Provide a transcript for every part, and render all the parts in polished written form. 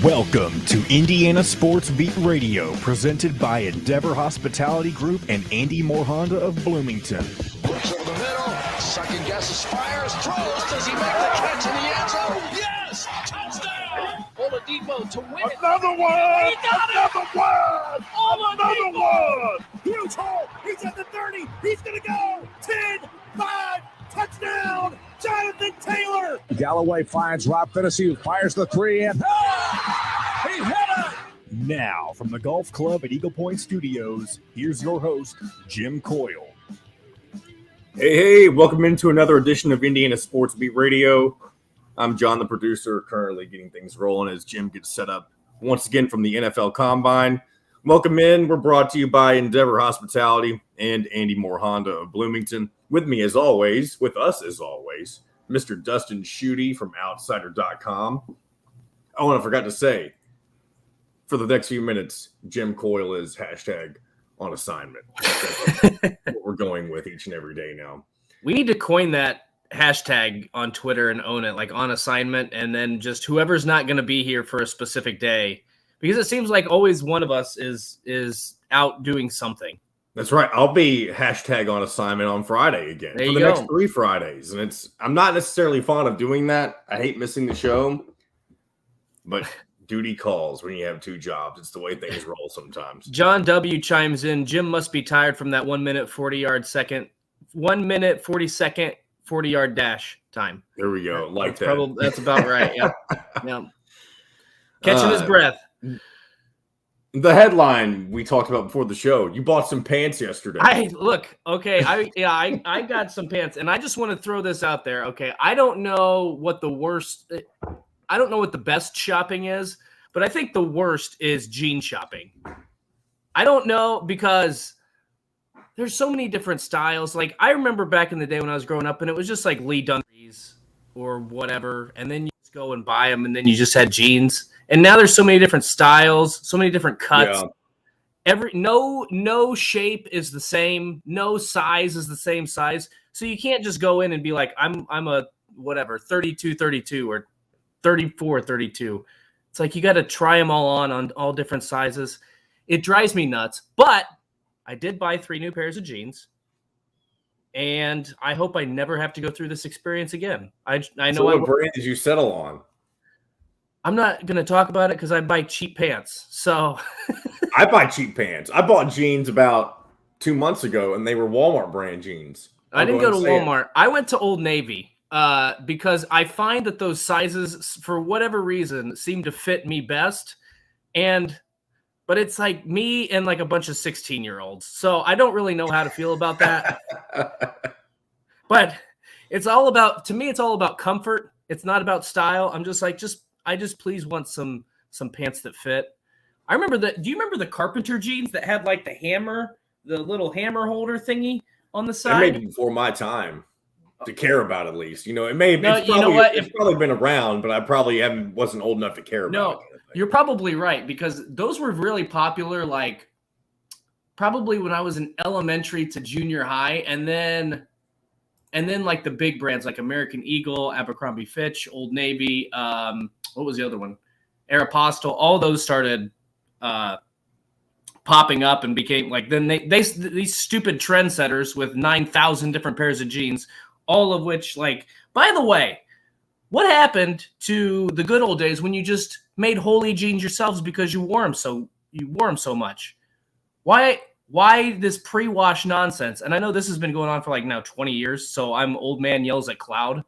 Welcome to Indiana Sports Beat Radio, presented by Endeavor Hospitality Group and Andy Morhonda of Bloomington. Looks over the middle, second guesses, fires, throws. Does he make the catch in the end zone? Yes! Touchdown! Oladipo to win it. Another one! He got Another one! Oladipo! Another one! Huge hole! He's at the 30! He's gonna go! 10, 5, touchdown! Jonathan Taylor! Galloway finds Rob Finnessy, who fires the three in. He hit it! Now, from the Golf Club at Eagle Point Studios, here's your host, Jim Coyle. Hey, welcome into another edition of Indiana Sports Beat Radio. I'm John, the producer, currently getting things rolling as Jim gets set up once again from the NFL Combine. Welcome in. We're brought to you by Endeavor Hospitality and Andy Morhonda of Bloomington. With me, as always, with us as always, Mr. Dustin Schutte from Outsider.com. Oh, and I forgot to say, for the next few minutes, Jim Coyle is hashtag on assignment. That's what we're going with each and every day now. We need to coin that hashtag on Twitter and own it, like on assignment, and then just whoever's not going to be here for a specific day, because it seems like always one of us is out doing something. That's right. I'll be hashtag on assignment on Friday again for the next 3 Fridays. And I'm not necessarily fond of doing that. I hate missing the show, but duty calls when you have 2 jobs. It's the way things roll sometimes. John W. chimes in, Jim must be tired from that 1 minute, 1 minute, 40 second, 40-yard dash time. There we go. Like That's about right. Yeah. Yeah. Catching his breath. The headline we talked about before the show. You bought some pants yesterday. I got some pants, and I just want to throw this out there. Okay, I don't know what the best shopping is, but I think the worst is jean shopping. I don't know, because there's so many different styles. Like, I remember back in the day when I was growing up, and it was just like Lee Dunleavy's or whatever, and then you just go and buy them, and then you just had jeans. And now there's so many different styles, so many different cuts. Yeah. No shape is the same, no size is the same size. So you can't just go in and be like, I'm a whatever 32 or 34-32. It's like you got to try them all on all different sizes. It drives me nuts. But I did buy 3 new pairs of jeans, and I hope I never have to go through this experience again. I know. So what brand did you settle on? I'm not going to talk about it because I buy cheap pants. So I buy cheap pants. I bought jeans about 2 months ago, and they were Walmart brand jeans. I didn't go to Walmart. I went to Old Navy because I find that those sizes, for whatever reason, seem to fit me best. But it's like me and like a bunch of 16-year-olds. So I don't really know how to feel about that. But it's all about comfort. It's not about style. I'm just like, I just please want some pants that fit. I remember do you remember the Carpenter jeans that had like the little hammer holder thingy on the side? It may be before my time to care about, at least. You know, it may have it's probably been around, but I probably wasn't old enough to care about it. Kind of you're probably right, because those were really popular, like probably when I was in elementary to junior high, and then like the big brands like American Eagle, Abercrombie Fitch, Old Navy, what was the other one? Aeropostale. All those started popping up and became like, then these stupid trendsetters with 9,000 different pairs of jeans, all of which, like, by the way, what happened to the good old days when you just made holy jeans yourselves because you wore them so much? Why this pre-wash nonsense? And I know this has been going on for like now 20 years, so I'm old man yells at cloud.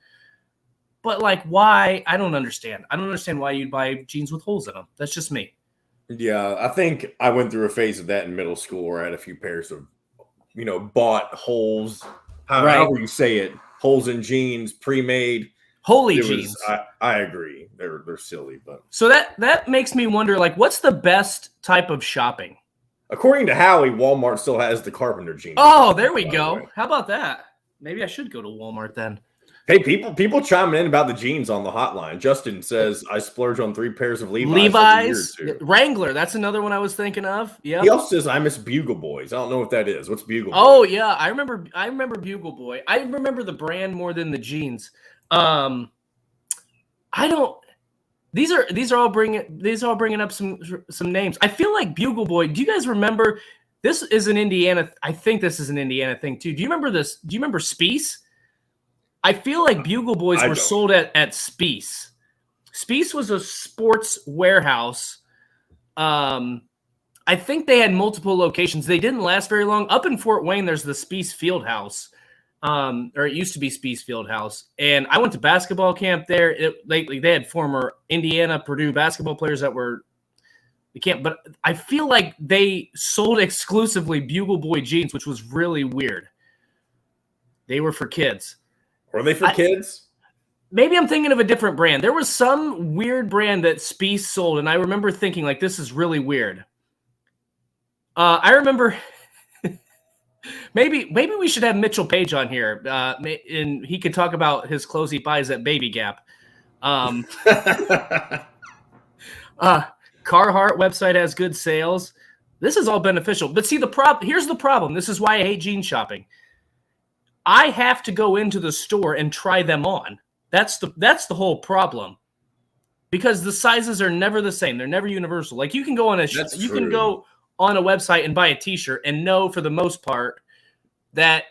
But like, why? I don't understand. I don't understand why you'd buy jeans with holes in them. That's just me. Yeah, I think I went through a phase of that in middle school where I had a few pairs of, bought holes, however you say it, holes in jeans, pre-made. Holy jeans. I agree. They're silly, but so that makes me wonder, like, what's the best type of shopping? According to Howie, Walmart still has the Carpenter jeans. Oh, there we go. How about that? Maybe I should go to Walmart then. Hey, people chiming in about the jeans on the hotline. Justin says, I splurge on 3 pairs of Levi's. Wrangler. That's another one I was thinking of. Yeah. He also says, I miss Bugle Boys. I don't know what that is. What's Bugle Boy? Oh, yeah. I remember Bugle Boy. I remember the brand more than the jeans. These are all bringing up some names. I feel like Bugle Boy. Do you guys remember? This is an Indiana. I think this is an Indiana thing too. Do you remember this? Do you remember Spiece? I feel like Bugle Boys were sold at Spiece. Spiece was a sports warehouse. I think they had multiple locations. They didn't last very long. Up in Fort Wayne, there's the Spiece Fieldhouse, or it used to be Spiece Fieldhouse. And I went to basketball camp there. Lately, they had former Indiana, Purdue basketball players that were the camp. But I feel like they sold exclusively Bugle Boy jeans, which was really weird. They were for kids. Were they for kids? Maybe I'm thinking of a different brand. There was some weird brand that Spiece sold, and I remember thinking, like, this is really weird. I remember maybe we should have Mitchell Page on here, and he could talk about his clothes he buys at Baby Gap. Carhartt website has good sales. This is all beneficial. But see, here's the problem. This is why I hate jean shopping. I have to go into the store and try them on. That's the whole problem. Because the sizes are never the same. They're never universal. Like you can go on can go on a website and buy a t-shirt and know for the most part that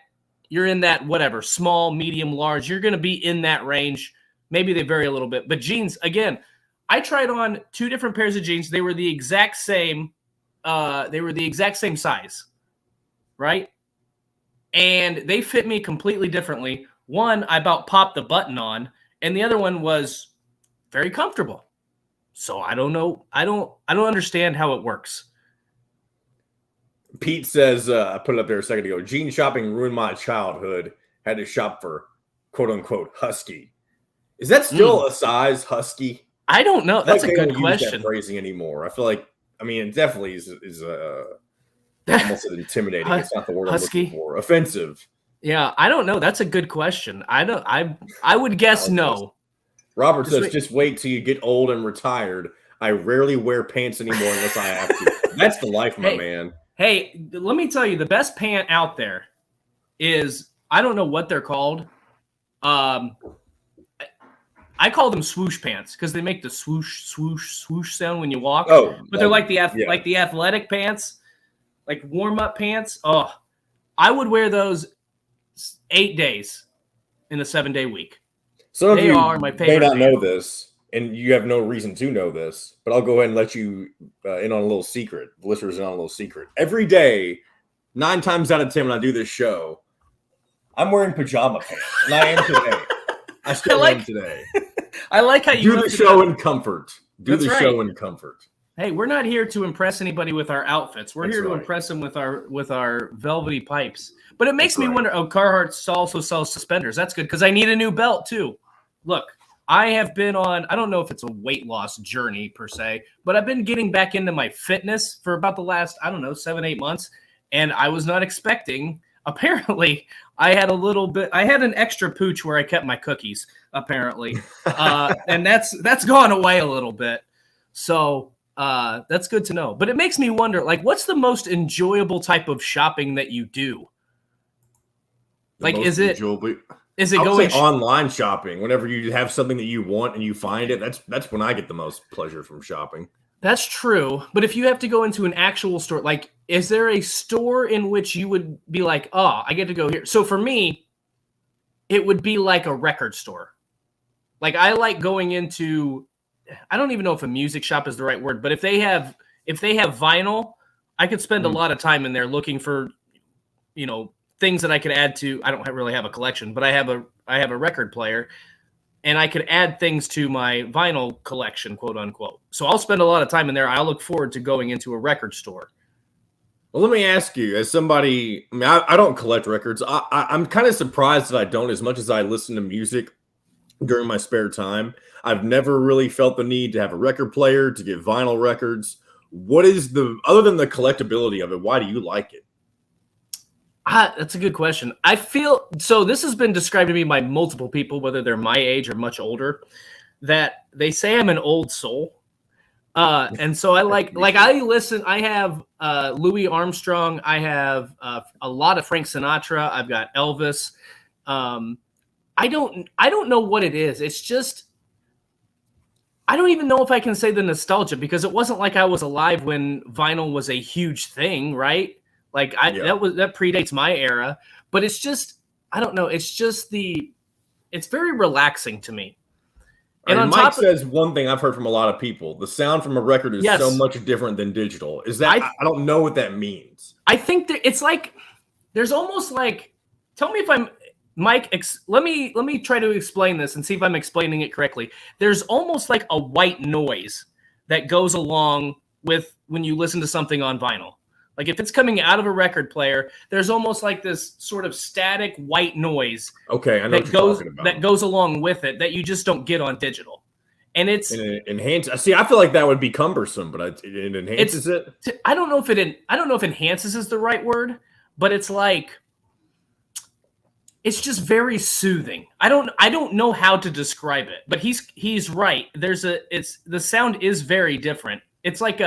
you're in that whatever, small, medium, large. You're going to be in that range. Maybe they vary a little bit. But jeans, again, I tried on 2 different pairs of jeans. They were the exact same. They were the exact same size, right? And they fit me completely differently. One, I about popped the button on, and the other one was very comfortable. So I don't know. I don't understand how it works. Pete says, I put it up there a second ago, jean shopping ruined my childhood. Had to shop for quote unquote husky. Is that still a size husky? I don't know. That's a good question. Use that phrasing anymore. I feel like, it definitely is almost intimidating. It's not the word husky. I'm looking for. Offensive. Yeah, I don't know. That's a good question. I would guess no. Robert says, just wait till you get old and retired. I rarely wear pants anymore unless I have to. That's the life, my man. Hey, let me tell you, the best pant out there is, I don't know what they're called. I call them swoosh pants because they make the swoosh, swoosh, swoosh sound when you walk. Oh, but they're like the athletic pants, like warm-up pants. Oh, I would wear those 8 days in a 7-day week. Some of you are my favorite. May not know this, and you have no reason to know this, but I'll go ahead and let you in on a little secret. The listeners in on a little secret. Every day, 9 times out of 10 when I do this show, I'm wearing pajama pants, and I am today. I still am today. I like how you do the show in comfort. Show in comfort. Hey, we're not here to impress anybody with our outfits. We're here to impress them with our velvety pipes. But it makes me wonder. Oh, Carhartt also sells suspenders. That's good because I need a new belt too. Look, I have been on, I don't know if it's a weight loss journey per se, but I've been getting back into my fitness for about the last, 7-8 months. And I was not expecting, apparently, I had an extra pooch where I kept my cookies, apparently. And that's gone away a little bit. So that's good to know. But it makes me wonder, like, what's the most enjoyable type of shopping that you do? Is it going online shopping? Whenever you have something that you want and you find it, that's when I get the most pleasure from shopping. That's true. But if you have to go into an actual store, like, is there a store in which you would be like, oh, I get to go here? So for me, it would be like a record store. Like, I like going into, I don't even know if a music shop is the right word, but if they have vinyl, I could spend a lot of time in there looking for, things that I could add to. I don't really have a collection, but I have a record player, and I could add things to my vinyl collection, quote unquote. So I'll spend a lot of time in there. I'll look forward to going into a record store. Well, let me ask you, as somebody, I don't collect records. I'm kind of surprised that I don't, as much as I listen to music during my spare time. I've never really felt the need to have a record player, to get vinyl records. What is other than the collectability of it, why do you like it? That's a good question. I feel, so this has been described to me by multiple people, whether they're my age or much older, that they say I'm an old soul. And so I I listen, I have Louis Armstrong. I have a lot of Frank Sinatra. I've got Elvis. I don't know what it is. It's just, I don't even know if I can say the nostalgia, because it wasn't like I was alive when vinyl was a huge thing, right? Like that predates my era, but it's just, I don't know. It's just it's very relaxing to me. And on Mike says one thing I've heard from a lot of people: the sound from a record is yes, so much different than digital. Is that I don't know what that means. I think that it's like there's almost like, tell me if I'm Mike. Let me try to explain this and see if I'm explaining it correctly. There's almost like a white noise that goes along with when you listen to something on vinyl. Like if it's coming out of a record player, there's almost like this sort of static white noise. Okay, I know that goes along with it that you just don't get on digital, and it enhances. See, I feel like that would be cumbersome, but it enhances it. I don't know if enhances is the right word, but it's like it's just very soothing. I don't know how to describe it, but he's right. The sound is very different. It's like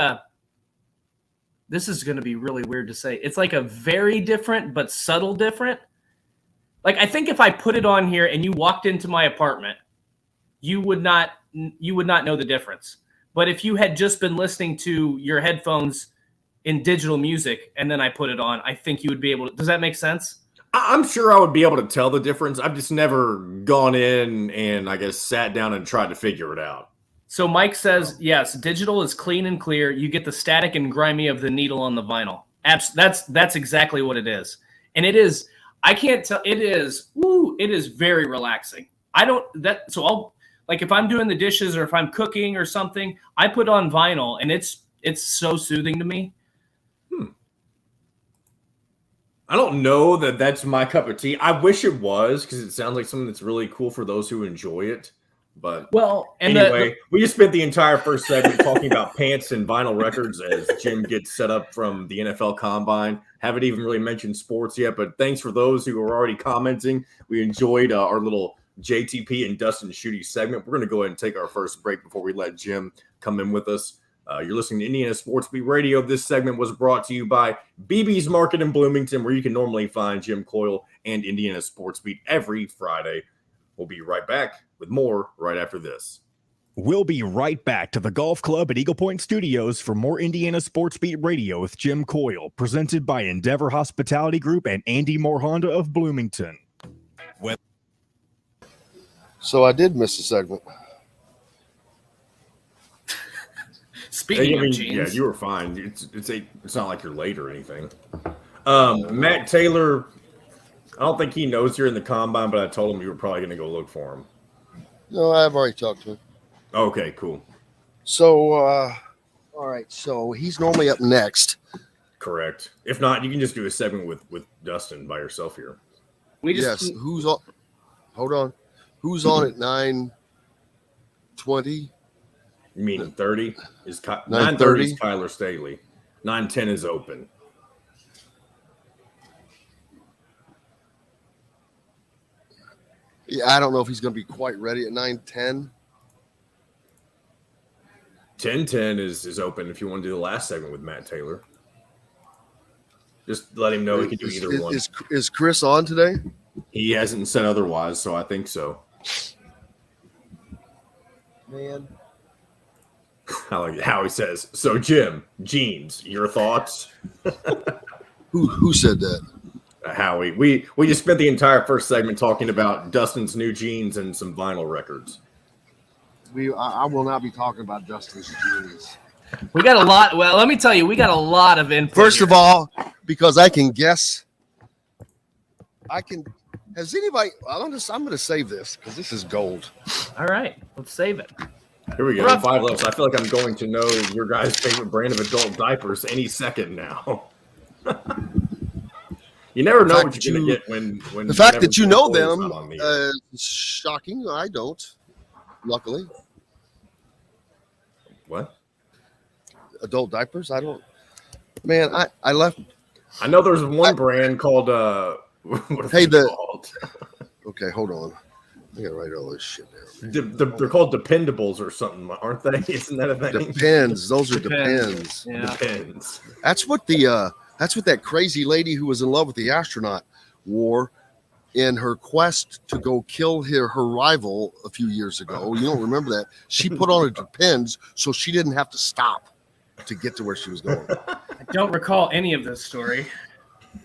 this is going to be really weird to say. It's like a very different but subtle different. Like I think if I put it on here and you walked into my apartment, you would not know the difference. But if you had just been listening to your headphones in digital music and then I put it on, I think you would be able to. Does that make sense? I'm sure I would be able to tell the difference. I've just never gone in and I guess sat down and tried to figure it out. So Mike says, yes, digital is clean and clear. You get the static and grimy of the needle on the vinyl. That's exactly what it is. And it is, I can't tell, it is very relaxing. I'll, like if I'm doing the dishes or if I'm cooking or something, I put on vinyl and it's so soothing to me. I don't know that that's my cup of tea. I wish it was, because it sounds like something that's really cool for those who enjoy it. But anyway, we just spent the entire first segment talking about pants and vinyl records as Jim gets set up from the NFL Combine. Haven't even really mentioned sports yet, but thanks for those who are already commenting. We enjoyed our little JTP and Dustin Schutte segment. We're going to go ahead and take our first break before we let Jim come in with us. You're listening to Indiana Sports Beat Radio. This segment was brought to you by BB's Market in Bloomington, where you can normally find Jim Coyle and Indiana Sports Beat every Friday. We'll be right back with more right after this. We'll be right back to the Golf Club at Eagle Point Studios for more Indiana Sports Beat Radio with Jim Coyle, presented by Endeavor Hospitality Group and Andy Moore Honda of Bloomington. So I did miss a segment. Speaking of jeans. Yeah, you were fine. It's not like you're late or anything. Matt Taylor, I don't think he knows you're in the combine, but I told him you were probably going to go look for him. No, I've already talked to him. Okay, cool. So, all right. So he's normally up next. Correct. If not, you can just do a segment with Dustin by yourself here. Who's on? Hold on. Who's on at 9:20? You mean 30? 9:30 is Kyler Staley. 9:10 is open. Yeah, I don't know if he's going to be quite ready at 9:10. 10:10 is open if you want to do the last segment with Matt Taylor. Just let him know he can do either one. Is Chris on today? He hasn't said otherwise, so I think so. Man. I like how he says, so Jim, jeans, your thoughts? Who said that? Howie. We just spent the entire first segment talking about Dustin's new jeans and some vinyl records. I will not be talking about Dustin's jeans. We got a lot. Well, let me tell you, we got a lot of input. First of all, because I can guess. Has anybody? I'm going to save this because this is gold. All right, let's save it. Here we go. 5 left. I feel like I'm going to know your guys' favorite brand of adult diapers any second now. You never know what you're going to get when the fact that you know them is shocking. I don't, luckily. What? Adult diapers? I don't. Man, I left. I know there's one brand called what are they called? Okay, hold on. I gotta write all this shit down. They're called Dependables or something, aren't they? Isn't that a thing? Depends. Those are Depends. Yeah. Depends. That's what that crazy lady who was in love with the astronaut wore in her quest to go kill her rival a few years ago. You don't remember that? She put on her Depends so she didn't have to stop to get to where she was going. I don't recall any of this story.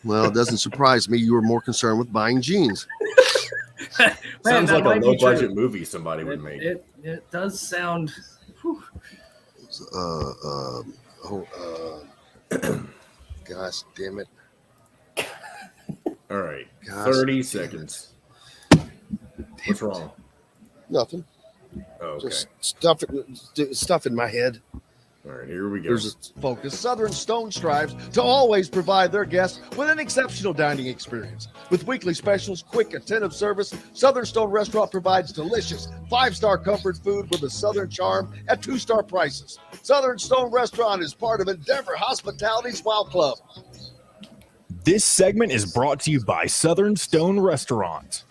Well, it doesn't surprise me. You were more concerned with buying jeans. Sounds like a low-budget movie somebody would make. It does sound. Gosh damn it. All right. Gosh. 30 seconds. What's wrong? Nothing. Oh, okay. Just stuff in my head. All right, here we go. There's a Focus. Southern Stone strives to always provide their guests with an exceptional dining experience. With weekly specials, quick, attentive service, Southern Stone Restaurant provides delicious 5-star comfort food with a Southern charm at 2-star prices. Southern Stone Restaurant is part of Endeavor Hospitality's Wow Club. This segment is brought to you by Southern Stone Restaurant.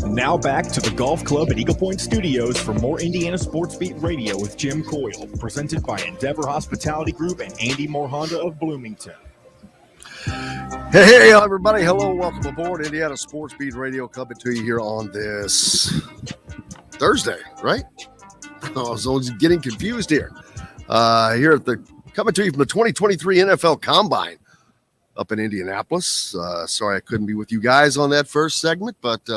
Now back to the Golf Club at Eagle Point Studios for more Indiana Sports Beat Radio with Jim Coyle, presented by Endeavor Hospitality Group and Andy Moore Honda of Bloomington. Hey, everybody. Hello. Welcome aboard Indiana Sports Beat Radio, coming to you here on this Thursday, right? I was always getting confused here. Here at coming to you from the 2023 NFL Combine up in Indianapolis. Sorry I couldn't be with you guys on that first segment, but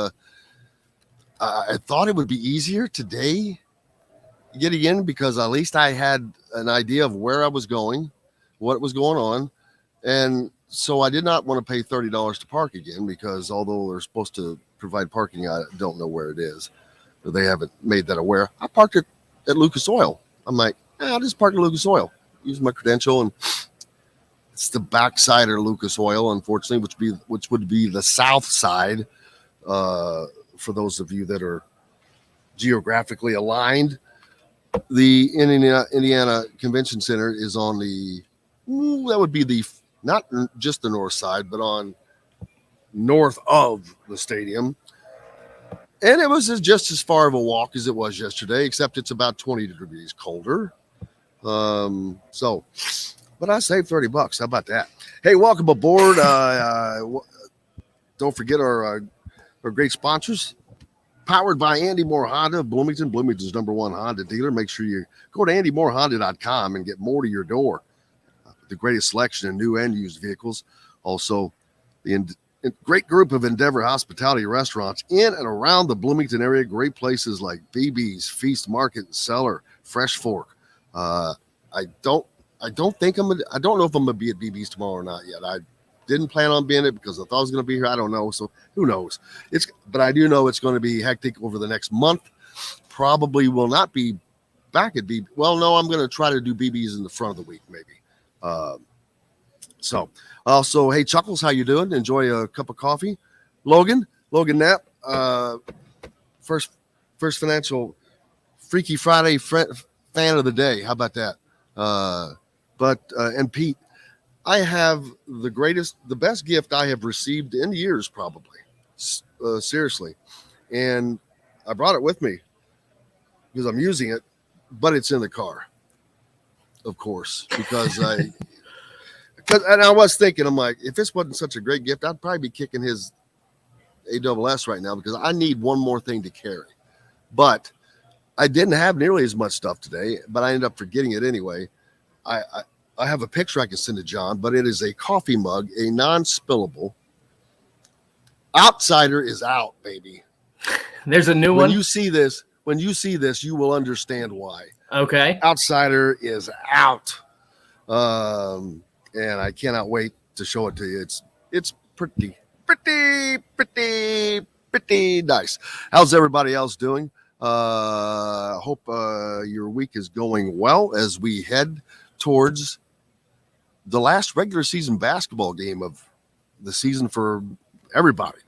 I thought it would be easier today getting in because at least I had an idea of where I was going, what was going on. And so I did not want to pay $30 to park again because although they're supposed to provide parking, I don't know where it is. They haven't made that aware. I parked it at Lucas Oil. I'm like, I'll just park at Lucas Oil. Use my credential, and it's the backside of Lucas Oil, unfortunately, which would be the south side. For those of you that are geographically aligned, the Indiana Convention Center is on that would be not just the north side, but on north of the stadium. And it was just as far of a walk as it was yesterday, except it's about 20 degrees colder. But I saved $30. How about that? Hey, welcome aboard. Don't forget our great sponsors, powered by Andy Moore Honda of Bloomington, Bloomington's #1 Honda dealer. Make sure you go to andymorehonda.com and get more to your door. The greatest selection of new and used vehicles. Also, the great group of Endeavor Hospitality restaurants in and around the Bloomington area. Great places like BB's, Feast Market and Cellar, Fresh Fork. I don't know if I'm gonna be at BB's tomorrow or not yet. I didn't plan on being it because I thought I was going to be here. I don't know. So who knows? But I do know it's going to be hectic over the next month. Probably will not be back at BB. Well, no, I'm going to try to do BB's in the front of the week, maybe. Also, hey, Chuckles, how you doing? Enjoy a cup of coffee. Logan Knapp, first financial Freaky Friday fan of the day. How about that? And Pete, I have the best gift I have received in years, probably. Seriously. And I brought it with me because I'm using it, but it's in the car, of course, because and I was thinking, I'm like, if this wasn't such a great gift, I'd probably be kicking his ASS right now because I need one more thing to carry. But I didn't have nearly as much stuff today, but I ended up forgetting it anyway. I have a picture I can send to John, but it is a coffee mug, a non-spillable. Outsider is out, baby. There's a new one. When you see this, you will understand why. Okay. Outsider is out. And I cannot wait to show it to you. It's pretty nice. How's everybody else doing? Hope your week is going well as we head towards the last regular season basketball game of the season for everybody.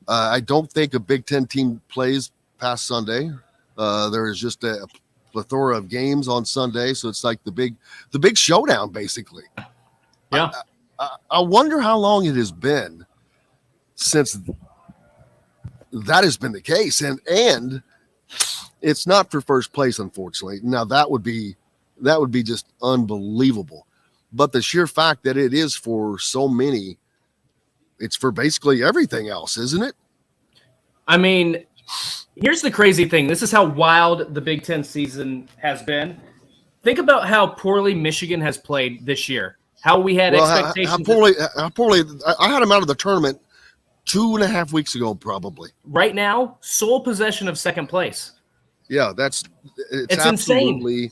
I don't think a Big Ten team plays past Sunday. There is just a plethora of games on Sunday, so it's like the big showdown, basically. Yeah. I wonder how long it has been since that has been the case, and it's not for first place, unfortunately. Now that would be just unbelievable. but the sheer fact that it is for so many, it's for basically everything else, isn't it? I mean, here's the crazy thing. This is how wild the Big Ten season has been. Think about how poorly Michigan has played this year. How we had expectations. How poorly. I had them out of the tournament 2.5 weeks ago, probably. Right now, sole possession of second place. Yeah, it's insane.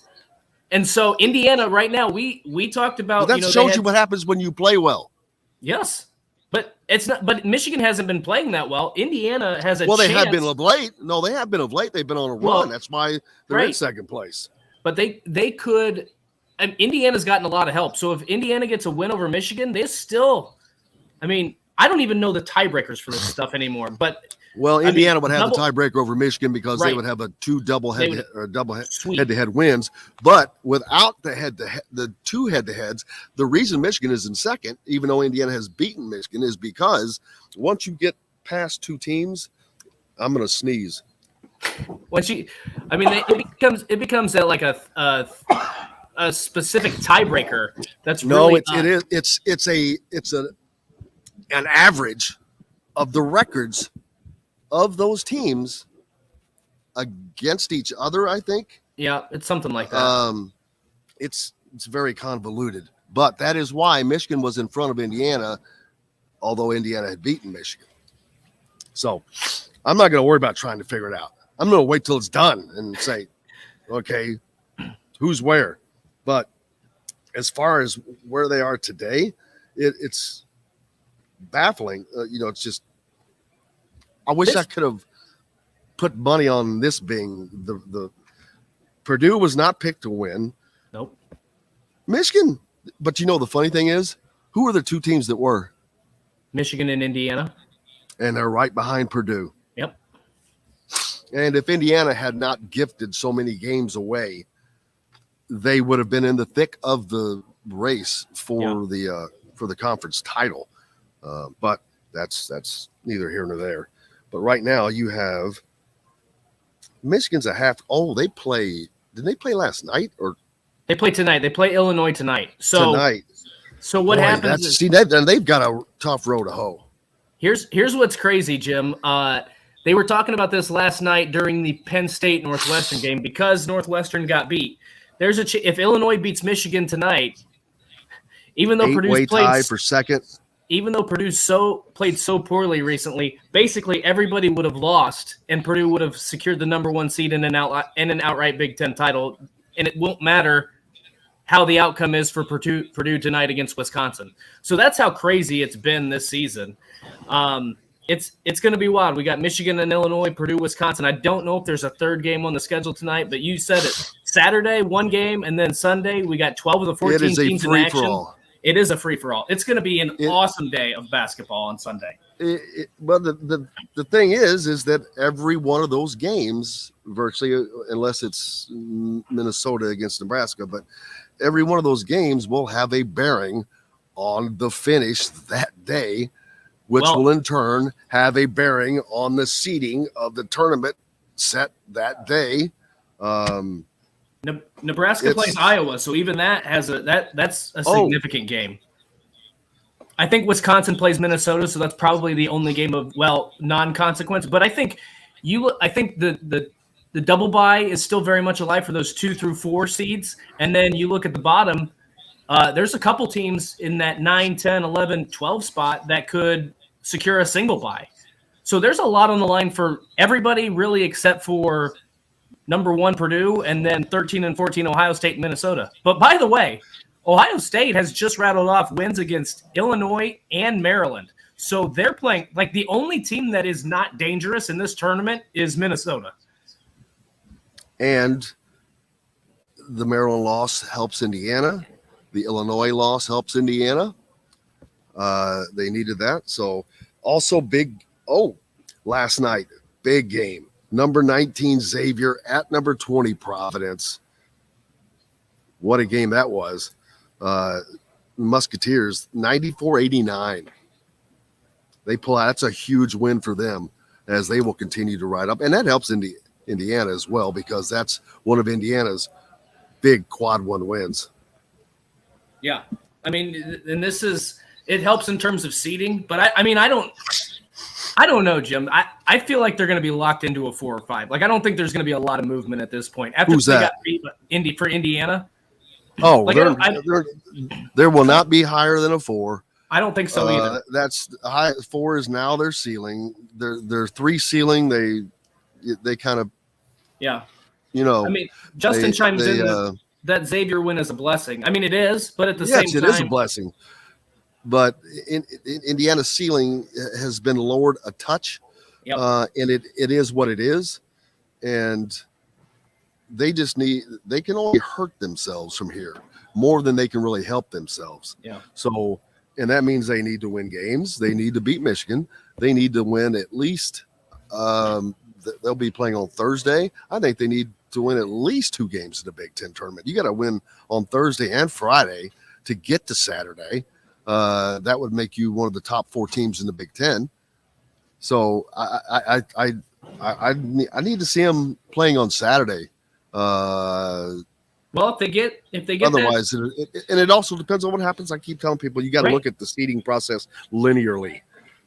And so Indiana right now, we talked about. That shows you what happens when you play well. Yes, but it's not. But Michigan hasn't been playing that well. Indiana has a well. They chance. have been of late. No, they have been of late. They've been on a run. That's why they're in second place. But they could. And Indiana's gotten a lot of help. So if Indiana gets a win over Michigan, they still. I mean, I don't even know the tiebreakers for this stuff anymore. But Indiana would have the tiebreaker over Michigan because they would have a double head-to-head wins. But without the two head-to-heads, the reason Michigan is in second, even though Indiana has beaten Michigan, is because once you get past two teams, I'm going to sneeze. It becomes like a specific tiebreaker. That's it's an average of the records of those teams against each other, I think. Yeah, it's something like that. It's very convoluted, but that is why Michigan was in front of Indiana, although Indiana had beaten Michigan. So I'm not going to worry about trying to figure it out. I'm going to wait till it's done and say, okay, who's where? But as far as where they are today, it's baffling. It's just, I wish I could have put money on this being the Purdue was not picked to win. Nope. Michigan. But the funny thing is, who are the two teams that were? Michigan and Indiana. And they're right behind Purdue. Yep. And if Indiana had not gifted so many games away, they would have been in the thick of the race for the conference title. But that's neither here nor there. But right now you have Michigan's a half. Oh, they play. Did they play last night or? They play tonight. They play Illinois tonight. So what happens? Then they've got a tough row to hoe. Here's what's crazy, Jim. They were talking about this last night during the Penn State Northwestern game because Northwestern got beat. There's if Illinois beats Michigan tonight, even though Purdue played for second, even though Purdue played so poorly recently, basically everybody would have lost, and Purdue would have secured the number 1 seed in an outright Big Ten title, and it won't matter how the outcome is for Purdue tonight against Wisconsin. So that's how crazy it's been this season. It's going to be wild. We got Michigan and Illinois, Purdue, Wisconsin. I don't know if there's a third game on the schedule tonight, but you said it. Saturday, 1 game, and then Sunday we got 12 of the 14 teams in action. It is a free-for-all. It's going to be an awesome day of basketball on Sunday. Well, the thing is that every one of those games, virtually, unless it's Minnesota against Nebraska, but every one of those games will have a bearing on the finish that day, which will in turn have a bearing on the seeding of the tournament set that day. Nebraska plays Iowa, so even that has that's a significant game. I think Wisconsin plays Minnesota, so that's probably the only game of non-consequence. But I think the double bye is still very much alive for those 2 through 4 seeds, and then you look at the bottom. There's a couple teams in that 9, 10, 11, 12 spot that could secure a single bye. So there's a lot on the line for everybody, really, except for number 1 Purdue, and then 13 and 14 Ohio State and Minnesota. But by the way, Ohio State has just rattled off wins against Illinois and Maryland. So they're playing like the only team that is not dangerous in this tournament is Minnesota. And the Maryland loss helps Indiana. The Illinois loss helps Indiana. They needed that. So also last night, big game. Number 19 Xavier at number 20 Providence. What a game that was. Musketeers 94-89. They pull out. That's a huge win for them as they will continue to ride up. And that helps Indiana as well because that's one of Indiana's big quad 1 wins. Yeah. I mean, and it helps in terms of seeding, but I don't know, Jim. I feel like they're going to be locked into a 4 or 5. Like, I don't think there's going to be a lot of movement at this point. After Who's they that? got beat for Indiana. Oh, Like, there will not be higher than a 4. I don't think so either. That's high. 4 is now their ceiling. Their 3 ceiling. They kind of, Yeah. you know. I mean, Justin chimes in that Xavier win is a blessing. I mean, it is, but at the same time, it is a blessing. But in Indiana's ceiling has been lowered a touch, Yep. And it is what it is, and they can only hurt themselves from here more than they can really help themselves. Yeah. So, and that means they need to win games. They need to beat Michigan. They need to win at least. They'll be playing on Thursday. I think they need to win at least 2 games in the Big Ten tournament. You got to win on Thursday and Friday to get to Saturday. That would make you one of the top 4 teams in the Big Ten. So I need to see them playing on Saturday. Well, if they get otherwise, it also depends on what happens. I keep telling people you got to look at the seeding process linearly.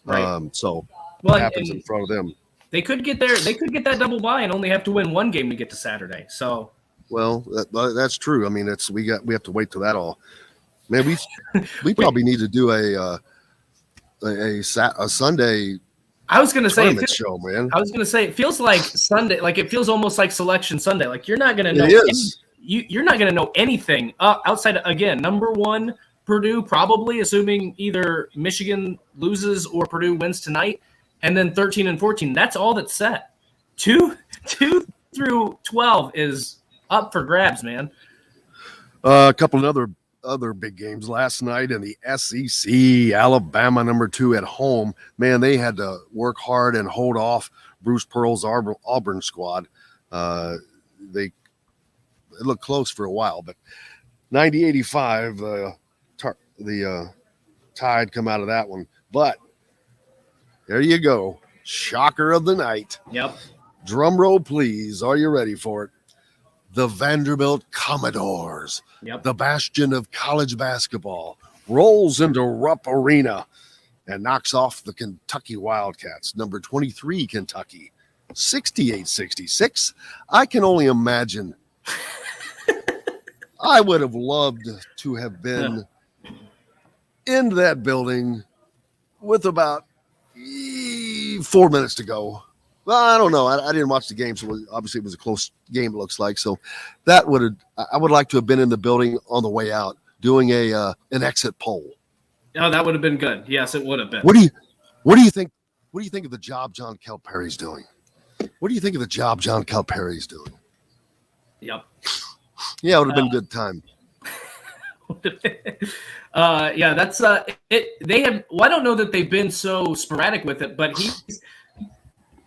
Right. What happens in front of them? They could get there. They could get that double bye and only have to win 1 game to get to Saturday. So, well, that's true. I mean, we have to wait till that all. Man, we probably need to do a Sunday. I was going to say show, man. I was going to say it feels like Sunday, like it feels almost like Selection Sunday. Like you're not going to know. You're not going to know anything outside. Again, number 1 Purdue, probably assuming either Michigan loses or Purdue wins tonight, and then 13 and 14. That's all that's set. 2 through 12 is up for grabs, man. A couple of other big games last night in the SEC. Alabama number 2 at home. Man, they had to work hard and hold off Bruce Pearl's Auburn squad. It looked close for a while, but 90-85, the Tide come out of that one. But there you go. Shocker of the night. Yep. Drum roll, please. Are you ready for it? The Vanderbilt Commodores, the bastion of college basketball, rolls into Rupp Arena and knocks off the Kentucky Wildcats, number 23 Kentucky, 68-66. I can only imagine. I would have loved to have been in that building with about 4 minutes to go. Well, I don't know. I didn't watch the game, so obviously it was a close game, it looks like. So I would like to have been in the building on the way out doing an exit poll. Oh, that would have been good. Yes, it would have been. What do you think? What do you think of the job John Calipari's doing? What do you think of the job John Calipari's doing? Yep. Yeah, it would have been a good time. Yeah, that's it. They have. Well, I don't know that they've been so sporadic with it, but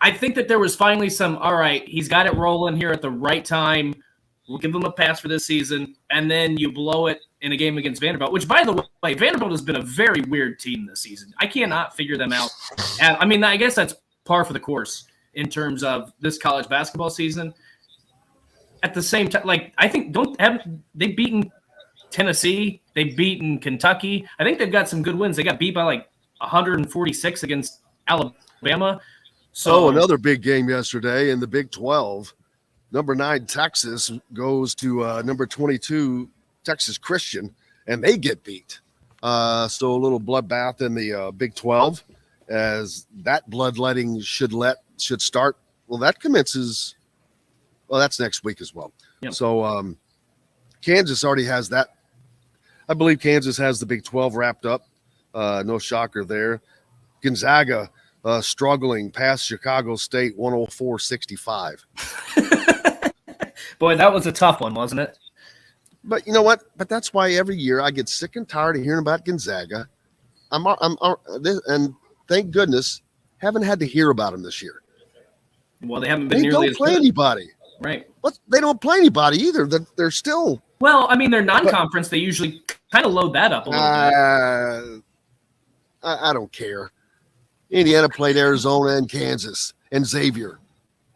I think that there was finally some. All right, he's got it rolling here at the right time. We'll give him a pass for this season, and then you blow it in a game against Vanderbilt. Which, by the way, Vanderbilt has been a very weird team this season. I cannot figure them out. And, I mean, I guess that's par for the course in terms of this college basketball season. At the same time, like I think they've beaten Tennessee, they've beaten Kentucky. I think they've got some good wins. They got beat by like 146 against Alabama. So another big game yesterday in the Big 12. Number 9 Texas goes to number 22 Texas Christian, and they get beat. So a little bloodbath in the Big 12 as that bloodletting should start. Well, that commences. Well, that's next week as well. Yep. So Kansas already has that. I believe Kansas has the Big 12 wrapped up. No shocker there. Gonzaga struggling past Chicago State 104-65. Boy, that was a tough one, wasn't it? But you know what? But that's why every year I get sick and tired of hearing about Gonzaga. And thank goodness haven't had to hear about them this year. Well, they haven't been. They don't play anybody. Right. But they don't play anybody either. They're still. Well, I mean, they're non-conference. They usually kind of load that up a little bit. I don't care. Indiana played Arizona and Kansas and Xavier.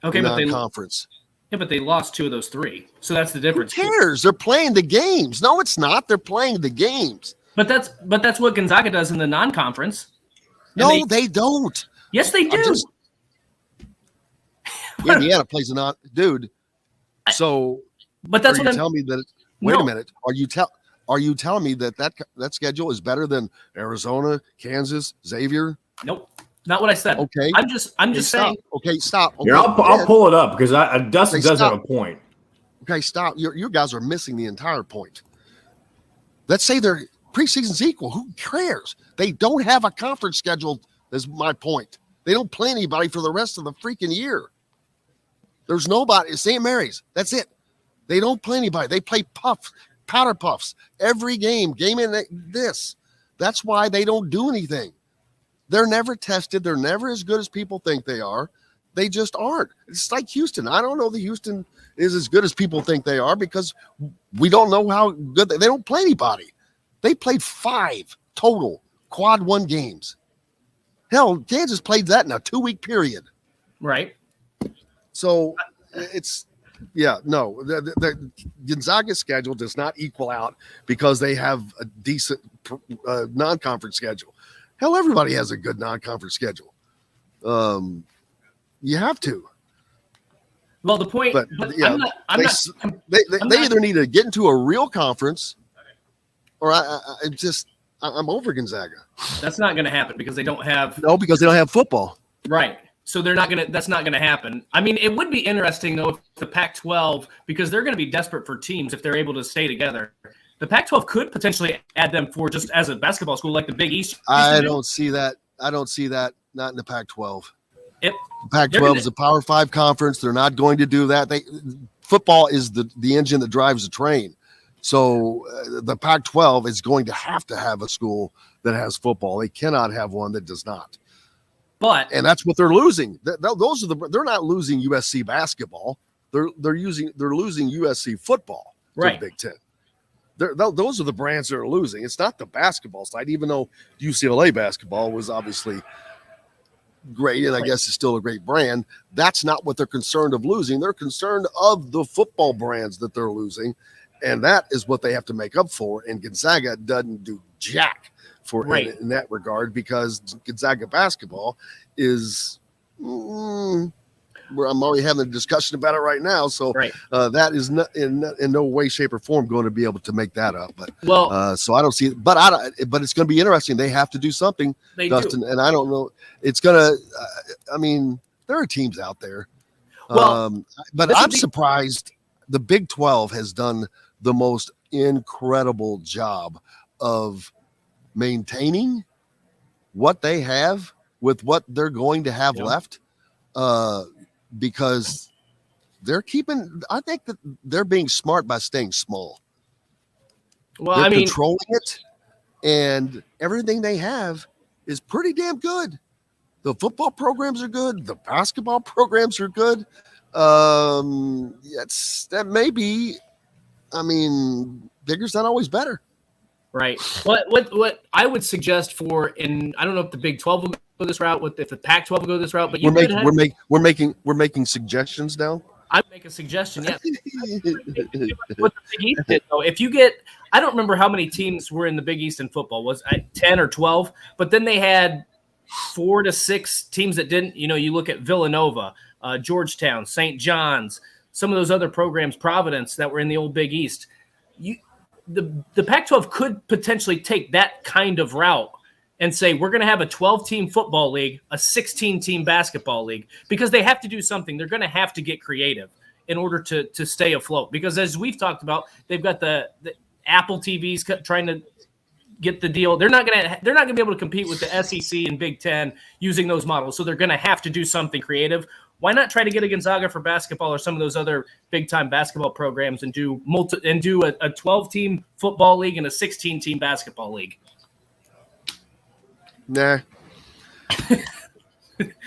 Okay, but non-conference. But they lost 2 of those 3. So that's the difference. Who cares? They're playing the games. No, it's not. They're playing the games. But that's what Gonzaga does in the non-conference. No, they don't. Yes, they do. Indiana plays a non dude. So, but that's are what you telling me that? Wait a minute. Are you telling me that schedule is better than Arizona, Kansas, Xavier? Nope, not what I said. Okay, I'm just saying. Okay, stop. Okay, Here, I'll pull it up because Dustin does have a point. Okay, stop. You guys are missing the entire point. Let's say their preseason's equal. Who cares? They don't have a conference schedule. Is my point. They don't play anybody for the rest of the freaking year. There's nobody. St. Mary's. That's it. They don't play anybody. They play powder puffs every game in this. That's why they don't do anything. They're never tested. They're never as good as people think they are. They just aren't. It's like Houston. I don't know that Houston is as good as people think they are because we don't know how good they don't play anybody. They played 5 total quad 1 games. Hell, Kansas played that in a 2-week period. Right. So it's, the Gonzaga schedule does not equal out because they have a decent non-conference schedule. Hell, everybody has a good non-conference schedule. You have to. Well, the point, they either need to get into a real conference, or I'm over Gonzaga. That's not going to happen because they don't have. No, because they don't have football. Right. So they're not going to. That's not going to happen. I mean, it would be interesting though if the Pac-12, because they're going to be desperate for teams if they're able to stay together. The Pac-12 could potentially add them for just as a basketball school, like the Big East. I don't see that. Not in the Pac-12. The Pac-12 is a Power 5 conference. They're not going to do that. Football is the engine that drives the train. So the Pac-12 is going to have a school that has football. They cannot have one that does not. And that's what they're losing. They're not losing USC basketball. They're losing USC football to the Big Ten. Those are the brands that are losing. It's not the basketball side, even though UCLA basketball was obviously great, and I guess it's still a great brand. That's not what they're concerned of losing. They're concerned of the football brands that they're losing, and that is what they have to make up for. And Gonzaga doesn't do jack for in that regard because Gonzaga basketball is where I'm already having a discussion about it right now. So that is not in no way, shape, or form going to be able to make that up. But so I don't see it. But it's going to be interesting. They have to do something, Dustin. And I don't know. It's gonna. I mean, there are teams out there. But I'm surprised the Big 12 has done the most incredible job of maintaining what they have with what they're going to have left. Because I think that they're being smart by staying small. Well, they're controlling it, and everything they have is pretty damn good. The football programs are good. The basketball programs are good. That may be, bigger's not always better. Right. What I would suggest I don't know if the Big 12 will go this route, if the Pac-12 will go this route, but we're making suggestions now. I would make a suggestion. Yeah. What the Big East did, though, if you get, I don't remember how many teams were in the Big East in football. Was it 10 or 12? But then they had 4 to 6 teams that didn't. You look at Villanova, Georgetown, St. John's, some of those other programs, Providence, that were in the old Big East. The Pac-12 could potentially take that kind of route and say, we're going to have a 12-team football league, a 16-team basketball league, because they have to do something. They're going to have to get creative in order to stay afloat. Because as we've talked about, they've got the Apple TVs trying to get the deal. They're not going to be able to compete with the SEC and Big Ten using those models. So they're going to have to do something creative. Why not try to get a Gonzaga for basketball or some of those other big-time basketball programs and do a 12-team football league and a 16-team basketball league? Nah.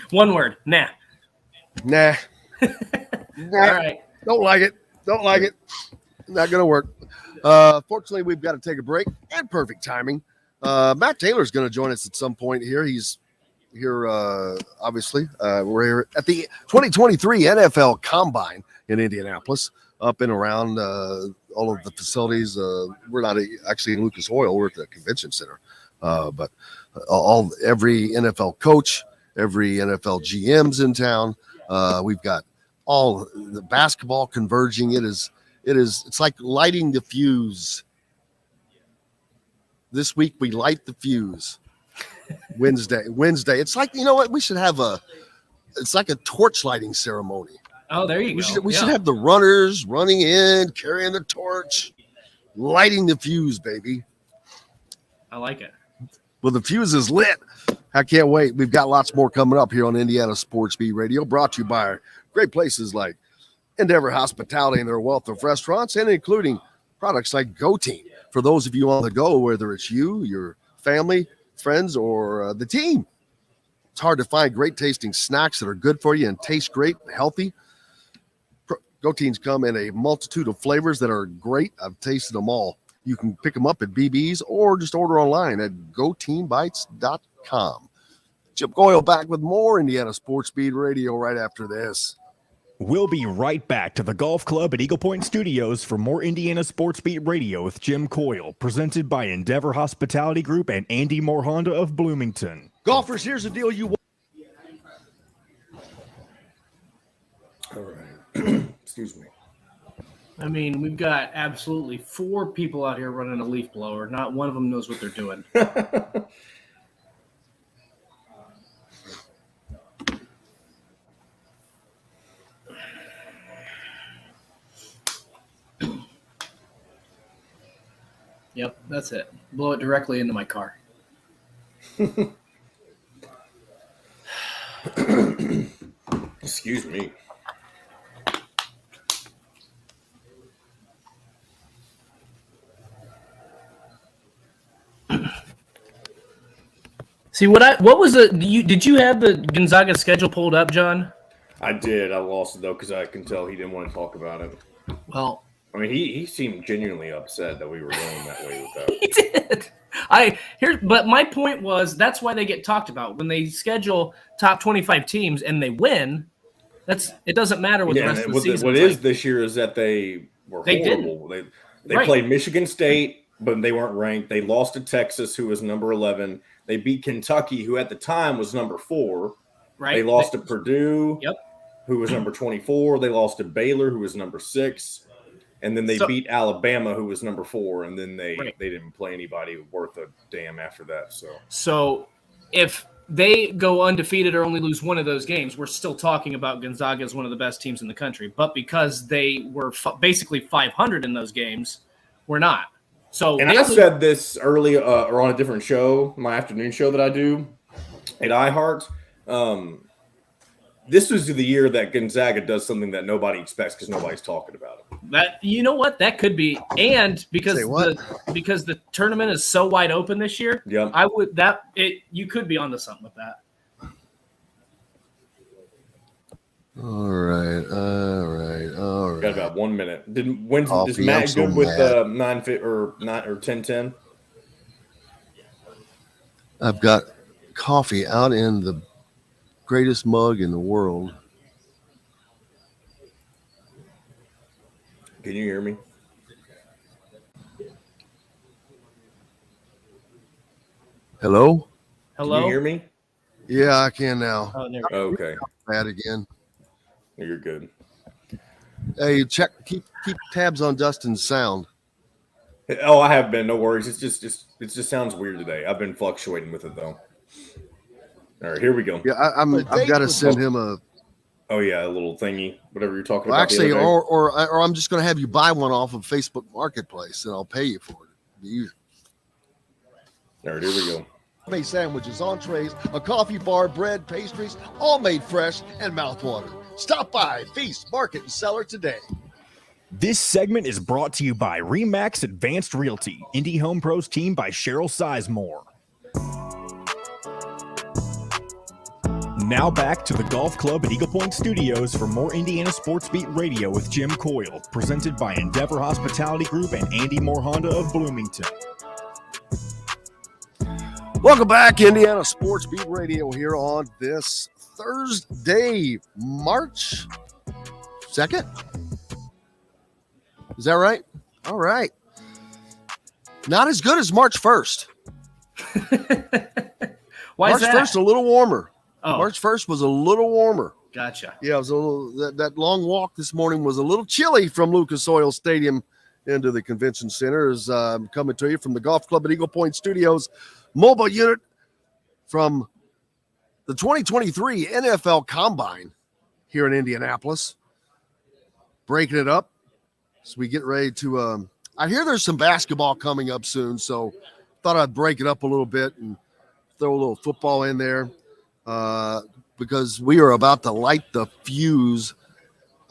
One word. Nah. Nah. All right. Don't like it. Not going to work. Fortunately, we've got to take a break, and perfect timing. Matt Taylor's going to join us at some point here. He's here, obviously. We're here at the 2023 NFL Combine in Indianapolis, up and around all of the facilities. We're not actually in Lucas Oil. We're at the convention center. But every NFL coach, every NFL GM's in town. We've got all the basketball converging. It's like lighting the fuse. This week we light the fuse. Wednesday. It's like, you know what? We should have it's like a torch lighting ceremony. Oh, there you go. We should have the runners running in, carrying the torch, lighting the fuse, baby. I like it. Well, the fuse is lit. I can't wait. We've got lots more coming up here on Indiana Sports Beat Radio, brought to you by great places like Endeavor Hospitality and their wealth of restaurants, and including products like Go Team. For those of you on the go, whether it's you, your family, friends, or the team, it's hard to find great tasting snacks that are good for you and taste great and healthy. Go Teams come in a multitude of flavors that are great. I've tasted them all. You can pick them up at BB's or just order online at goteambites.com. Chip Coyle back with more Indiana Sports Beat Radio right after this. We'll be right back to the golf club at Eagle Point Studios for more Indiana Sports Beat Radio with Jim Coyle, presented by Endeavor Hospitality Group and Andy Moore Honda of Bloomington. Golfers, here's the deal you want. All right. Excuse me. I mean, we've got absolutely 4 people out here running a leaf blower. Not one of them knows what they're doing. Yep, that's it. Blow it directly into my car. Excuse me. See what was the did you have the Gonzaga schedule pulled up, John? I did. I lost it though because I can tell he didn't want to talk about it. Well, I mean, he seemed genuinely upset that we were going that way with that. he did. But my point was that's why they get talked about when they schedule top 25 teams and they win. It doesn't matter what the rest of the season. What is this year is that they were horrible. Didn't. They played Michigan State, but they weren't ranked. They lost to Texas, who was number 11. They beat Kentucky, who at the time was number 4. Right. They lost to Purdue, Yep. who was number 24. They lost to Baylor, who was number 6. And then they beat Alabama, who was number 4. And then they didn't play anybody worth a damn after that. So if they go undefeated or only lose one of those games, we're still talking about Gonzaga as one of the best teams in the country. But because they were basically 500 in those games, we're not. So, and I said this early or on a different show, my afternoon show that I do at iHeart. This was the year that Gonzaga does something that nobody expects because nobody's talking about it. That, you know what, that could be, and because the tournament is so wide open this year, you could be onto something with that. All right. Got about 1 minute. Is Matt so good with mad. 9 or 10-10? I've got coffee out in the greatest mug in the world. Can you hear me? Hello? Can you hear me? Yeah, I can now. Okay. Bad again. You're good. Hey, keep tabs on Dustin's sound. Oh, I have been. No worries. It just sounds weird today. I've been fluctuating with it though. All right, here we go. Yeah, I've got to send him a. Oh yeah, a little thingy, whatever you're talking about. Actually, or I'm just going to have you buy one off of Facebook Marketplace, and I'll pay you for it. All right, here we go. Made sandwiches, entrees, a coffee bar, bread, pastries, all made fresh and mouthwatering. Stop by Feast Market and Cellar today. This segment is brought to you by Remax Advanced Realty, Indie Home Pros team by Cheryl Sizemore. Now back to the golf club at Eagle Point Studios for more Indiana Sports Beat Radio with Jim Coyle, presented by Endeavor Hospitality Group and Andy Moore Honda of Bloomington. Welcome back, Indiana Sports Beat Radio here on this Thursday, March 2nd. Is that right? All right. Not as good as March 1st. Why March is that? 1st, a little warmer. Oh, March 1st was a little warmer. gotcha. Yeah, it was a little. That long walk this morning was a little chilly from Lucas Oil Stadium into the convention center. Is coming to you from the Golf Club at Eagle Point Studios mobile unit from the 2023 NFL Combine here in Indianapolis. Breaking it up as we get ready to. I hear there's some basketball coming up soon, so thought I'd break it up a little bit and throw a little football in there. Because we are about to light the fuse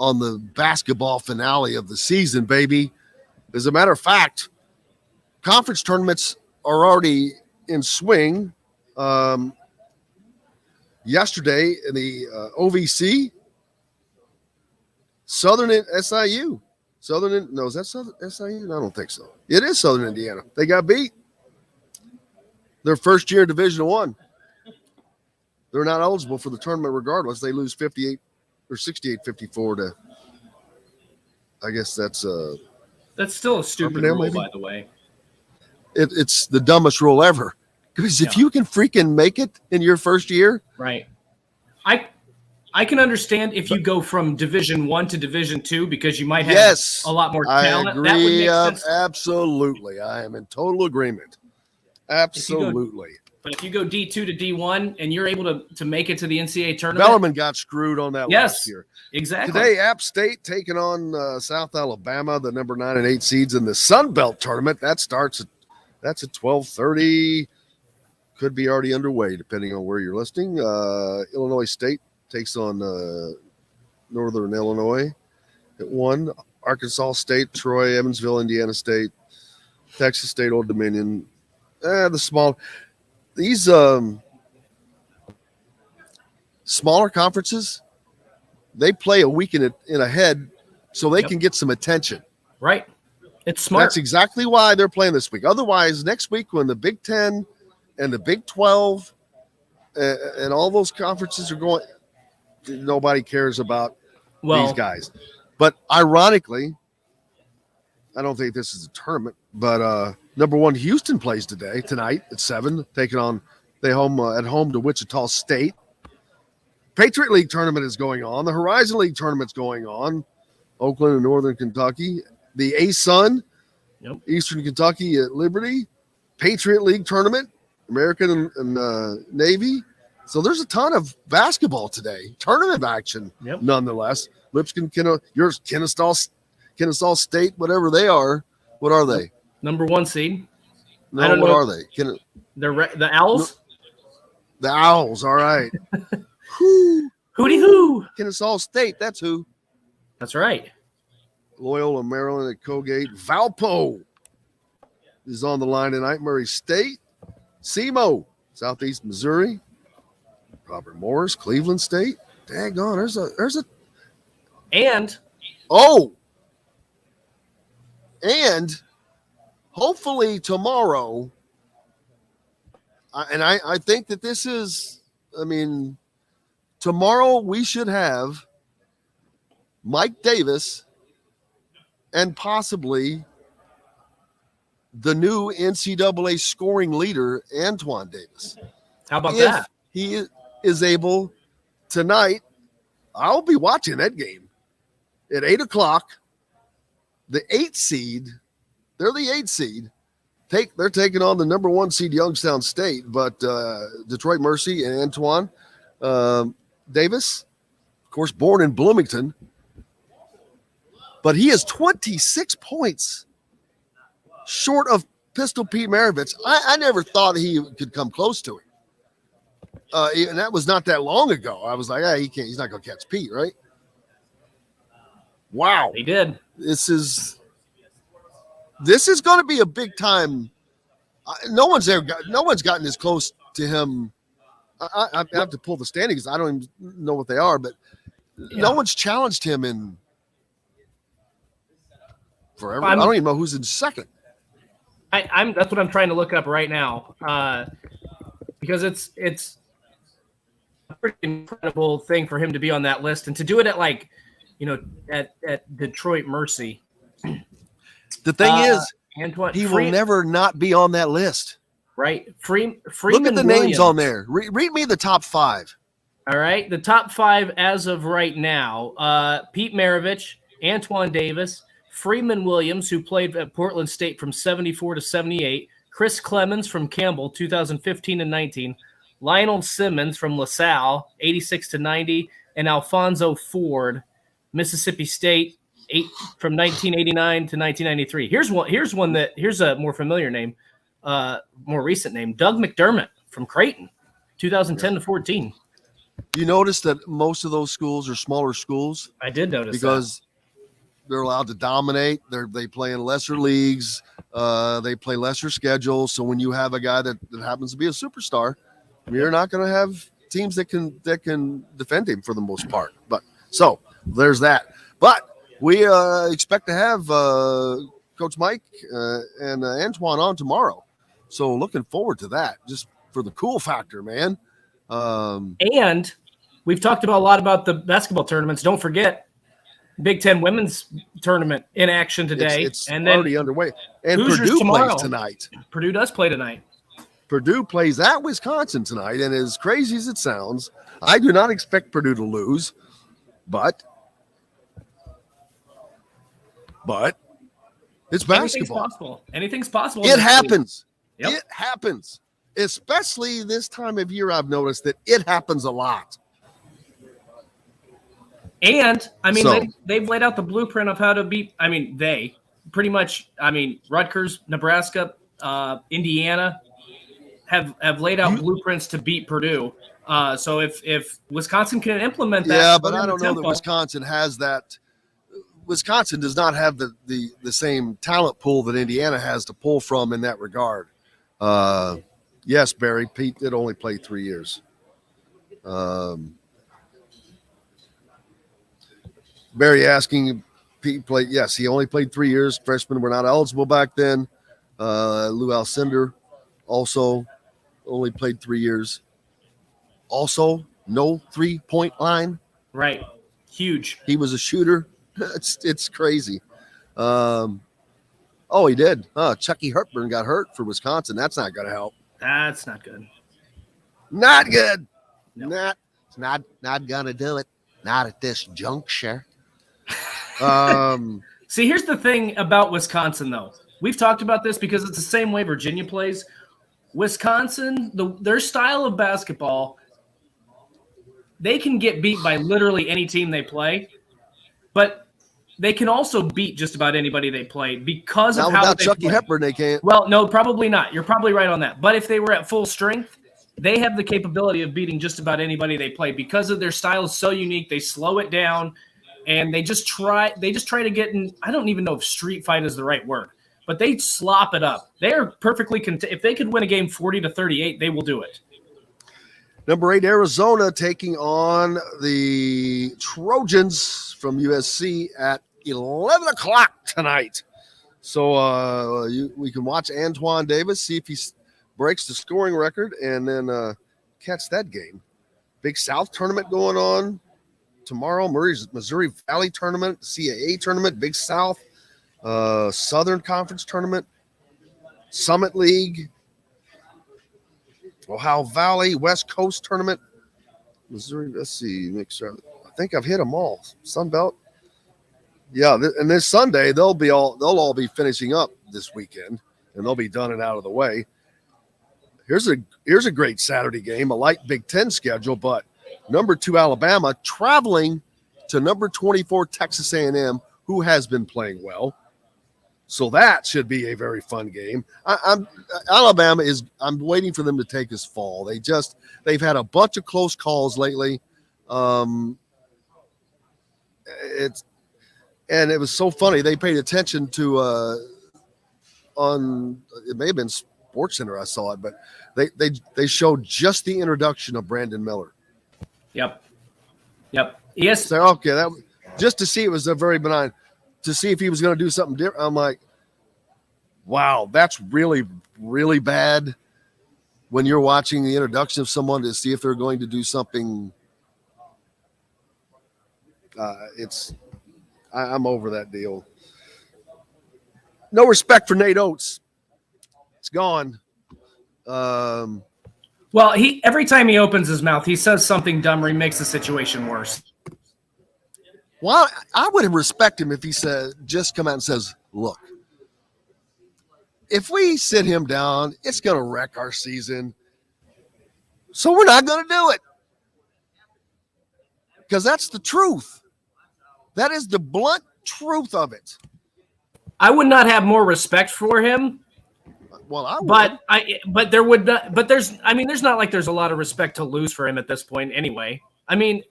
on the basketball finale of the season, baby. As a matter of fact, conference tournaments are already in swing. Yesterday in the OVC, Southern SIU. No, is that Southern SIU? No, I don't think so. It is Southern Indiana. They got beat. Their first year in Division I. They're not eligible for the tournament regardless. They lose 58 or 68-54 to, I guess that's still a stupid Carbondale, rule, maybe? by the way. It's the dumbest rule ever. Because if you can freaking make it in your first year. Right. I can understand if you go from Division I to Division II because you might have a lot more talent. I agree. That would make sense. Absolutely. I am in total agreement. Absolutely. But if you go D2 to D1 and you're able to make it to the NCAA tournament. Bellarmine got screwed on that last year. Exactly. Today, App State taking on South Alabama, the number 9 and 8 seeds in the Sun Belt tournament. That's at 12:30. Could be already underway, depending on where you're listening. Illinois State takes on Northern Illinois at 1. Arkansas State, Troy, Evansville, Indiana State, Texas State, Old Dominion. These smaller conferences, they play a week in ahead so they can get some attention. Right. It's smart. That's exactly why they're playing this week. Otherwise, next week when the Big 10 and the Big 12 and all those conferences are going, nobody cares about these guys. But ironically, I don't think this is a tournament, but number 1 Houston plays tonight at 7, taking on at home to Wichita State. Patriot League tournament is going on. The Horizon League tournament's going on. Oakland and Northern Kentucky. The A-Sun, Eastern Kentucky at Liberty. Patriot League tournament, American and Navy. So there's a ton of basketball today. Tournament action, nonetheless. Lipscomb, Kennesaw State, whatever they are. What are they? Number 1 seed. No, I don't what know. are they? The Owls? The Owls, all right. Hooty hoo. Kennesaw State, that's who. That's right. Loyola, Maryland at Colgate. Valpo is on the line tonight. Murray State. SEMO, Southeast Missouri. Robert Morris, Cleveland State. Daggone, there's a. And hopefully tomorrow, I think that this is, tomorrow we should have Mike Davis and possibly the new NCAA scoring leader, Antoine Davis. How about that? He is able tonight. I'll be watching that game at 8:00. The 8 seed, they're the 8 seed. They're taking on the number 1 seed Youngstown State, but Detroit Mercy and Antoine Davis, of course, born in Bloomington, but he is 26 points short of Pistol Pete Maravich. I never thought he could come close to him. And that was not that long ago. I was like, he's not going to catch Pete, right? Wow. He did. This is going to be a big time. No one's gotten as close to him. I have to pull the standings. I don't even know what they are, but no one's challenged him in forever. I don't even know who's in second. That's what I'm trying to look up right now, because it's a pretty incredible thing for him to be on that list and to do it at at Detroit Mercy. The thing is, Antoine, he will never not be on that list. Right. Freeman Look at the Williams. names on there. Read me the top 5. All right. The top 5 as of right now, Pete Maravich, Antoine Davis, Freeman Williams, who played at Portland State from 74 to 78, Chris Clemens from Campbell, 2015 and 19, Lionel Simmons from LaSalle, 86 to 90, and Alfonso Ford, Mississippi State, from 1989 to 1993. Here's a more familiar name, more recent name, Doug McDermott from Creighton, 2010 to 14. You notice that most of those schools are smaller schools? I did notice because they're allowed to dominate. They play in lesser leagues. They play lesser schedules. So when you have a guy that happens to be a superstar, you're not going to have teams that can defend him for the most part. But so there's that. But we expect to have Coach Mike and Antoine on tomorrow. So looking forward to that, just for the cool factor, man. And we've talked a lot about the basketball tournaments. Don't forget Big Ten women's tournament in action today. It's and then already underway. And Hoosiers Purdue tomorrow. plays tonight. Purdue does play tonight. Purdue plays at Wisconsin tonight. And as crazy as it sounds, I do not expect Purdue to lose, but it's basketball. Anything's possible. It happens. Yep. It happens. Especially this time of year, I've noticed that it happens a lot. And, I mean, they've laid out the blueprint of how to beat – they pretty much – Rutgers, Nebraska, Indiana have laid out blueprints to beat Purdue. So if Wisconsin can implement that – yeah, but I don't know that Wisconsin has that – Wisconsin does not have the same talent pool that Indiana has to pull from in that regard. Yes, Barry, Pete did only play 3 years. Barry asking, Pete played, yes, he only played 3 years. Freshmen were not eligible back then. Lou Alcindor also only played 3 years. Also, no 3-point line. Right. Huge. He was a shooter. It's crazy. He did. Chucky Hurtburn got hurt for Wisconsin. That's not going to help. That's not good. Not good. No. It's not going to do it. Not at this juncture. See, here's the thing about Wisconsin, though. We've talked about this because it's the same way Virginia plays. Wisconsin, their style of basketball, they can get beat by literally any team they play, but they can also beat just about anybody they play because of how they Chucky play. Hepburn, they can't. Well, no, probably not. You're probably right on that. But if they were at full strength, they have the capability of beating just about anybody they play because of their style is so unique. They slow it down, and they just try to get in. I don't even know if street fight is the right word, but they slop it up. They are perfectly if they could win a game 40-38, they will do it. Number 8, Arizona taking on the Trojans from USC at 11 o'clock tonight. So we can watch Antoine Davis, see if he breaks the scoring record, and then catch that game. Big South tournament going on tomorrow. Missouri Valley tournament, CAA tournament, Big South, Southern Conference tournament, Summit League, Ohio Valley, West Coast tournament, Missouri. Let's see, make sure. I think I've hit them all. Sun Belt. Yeah, and this Sunday they'll all be finishing up this weekend, and they'll be done and out of the way. Here's a great Saturday game, a light Big Ten schedule, but number 2 Alabama traveling to number 24 Texas A&M, who has been playing well. So that should be a very fun game. Alabama is. I'm waiting for them to take this fall. They've had a bunch of close calls lately. It was so funny. They paid attention to on it may have been SportsCenter. I saw it, but they showed just the introduction of Brandon Miller. Yep. Yes. So okay, that just to see it was a very benign. To see if he was going to do something different, I'm like, wow, that's really, really bad when you're watching the introduction of someone to see if they're going to do something. I'm over that deal. no respect for Nate Oates. It's gone. Well, every time he opens his mouth, he says something dumb or he makes the situation worse. Well, I would respect him if he just come out and says, look, if we sit him down, it's going to wreck our season. So we're not going to do it. Because that's the truth. That is the blunt truth of it. I would not have more respect for him. Well, I would. But there would not. But there's not like there's a lot of respect to lose for him at this point anyway. I mean,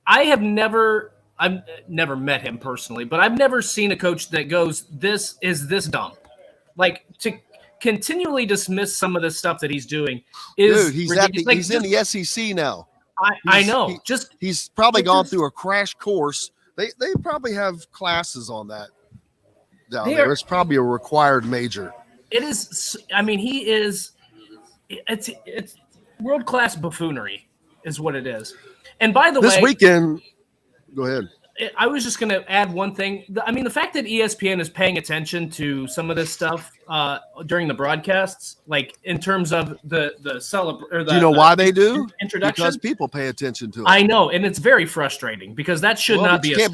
I've never met him personally, but I've never seen a coach that goes, this is this dumb. Like, to continually dismiss some of the stuff that he's doing is dude, he's ridiculous. In the SEC now. I know. He's probably gone through a crash course. They probably have classes on that down there. It's probably a required major. It is. I mean, he is. It's world-class buffoonery is what it is. And by the way, this weekend, go ahead. I was just going to add one thing. I mean, the fact that ESPN is paying attention to some of this stuff during the broadcasts, like in terms of the do you know why they do? Introduction? Because people pay attention to it. I know, and it's very frustrating because that should not be a story.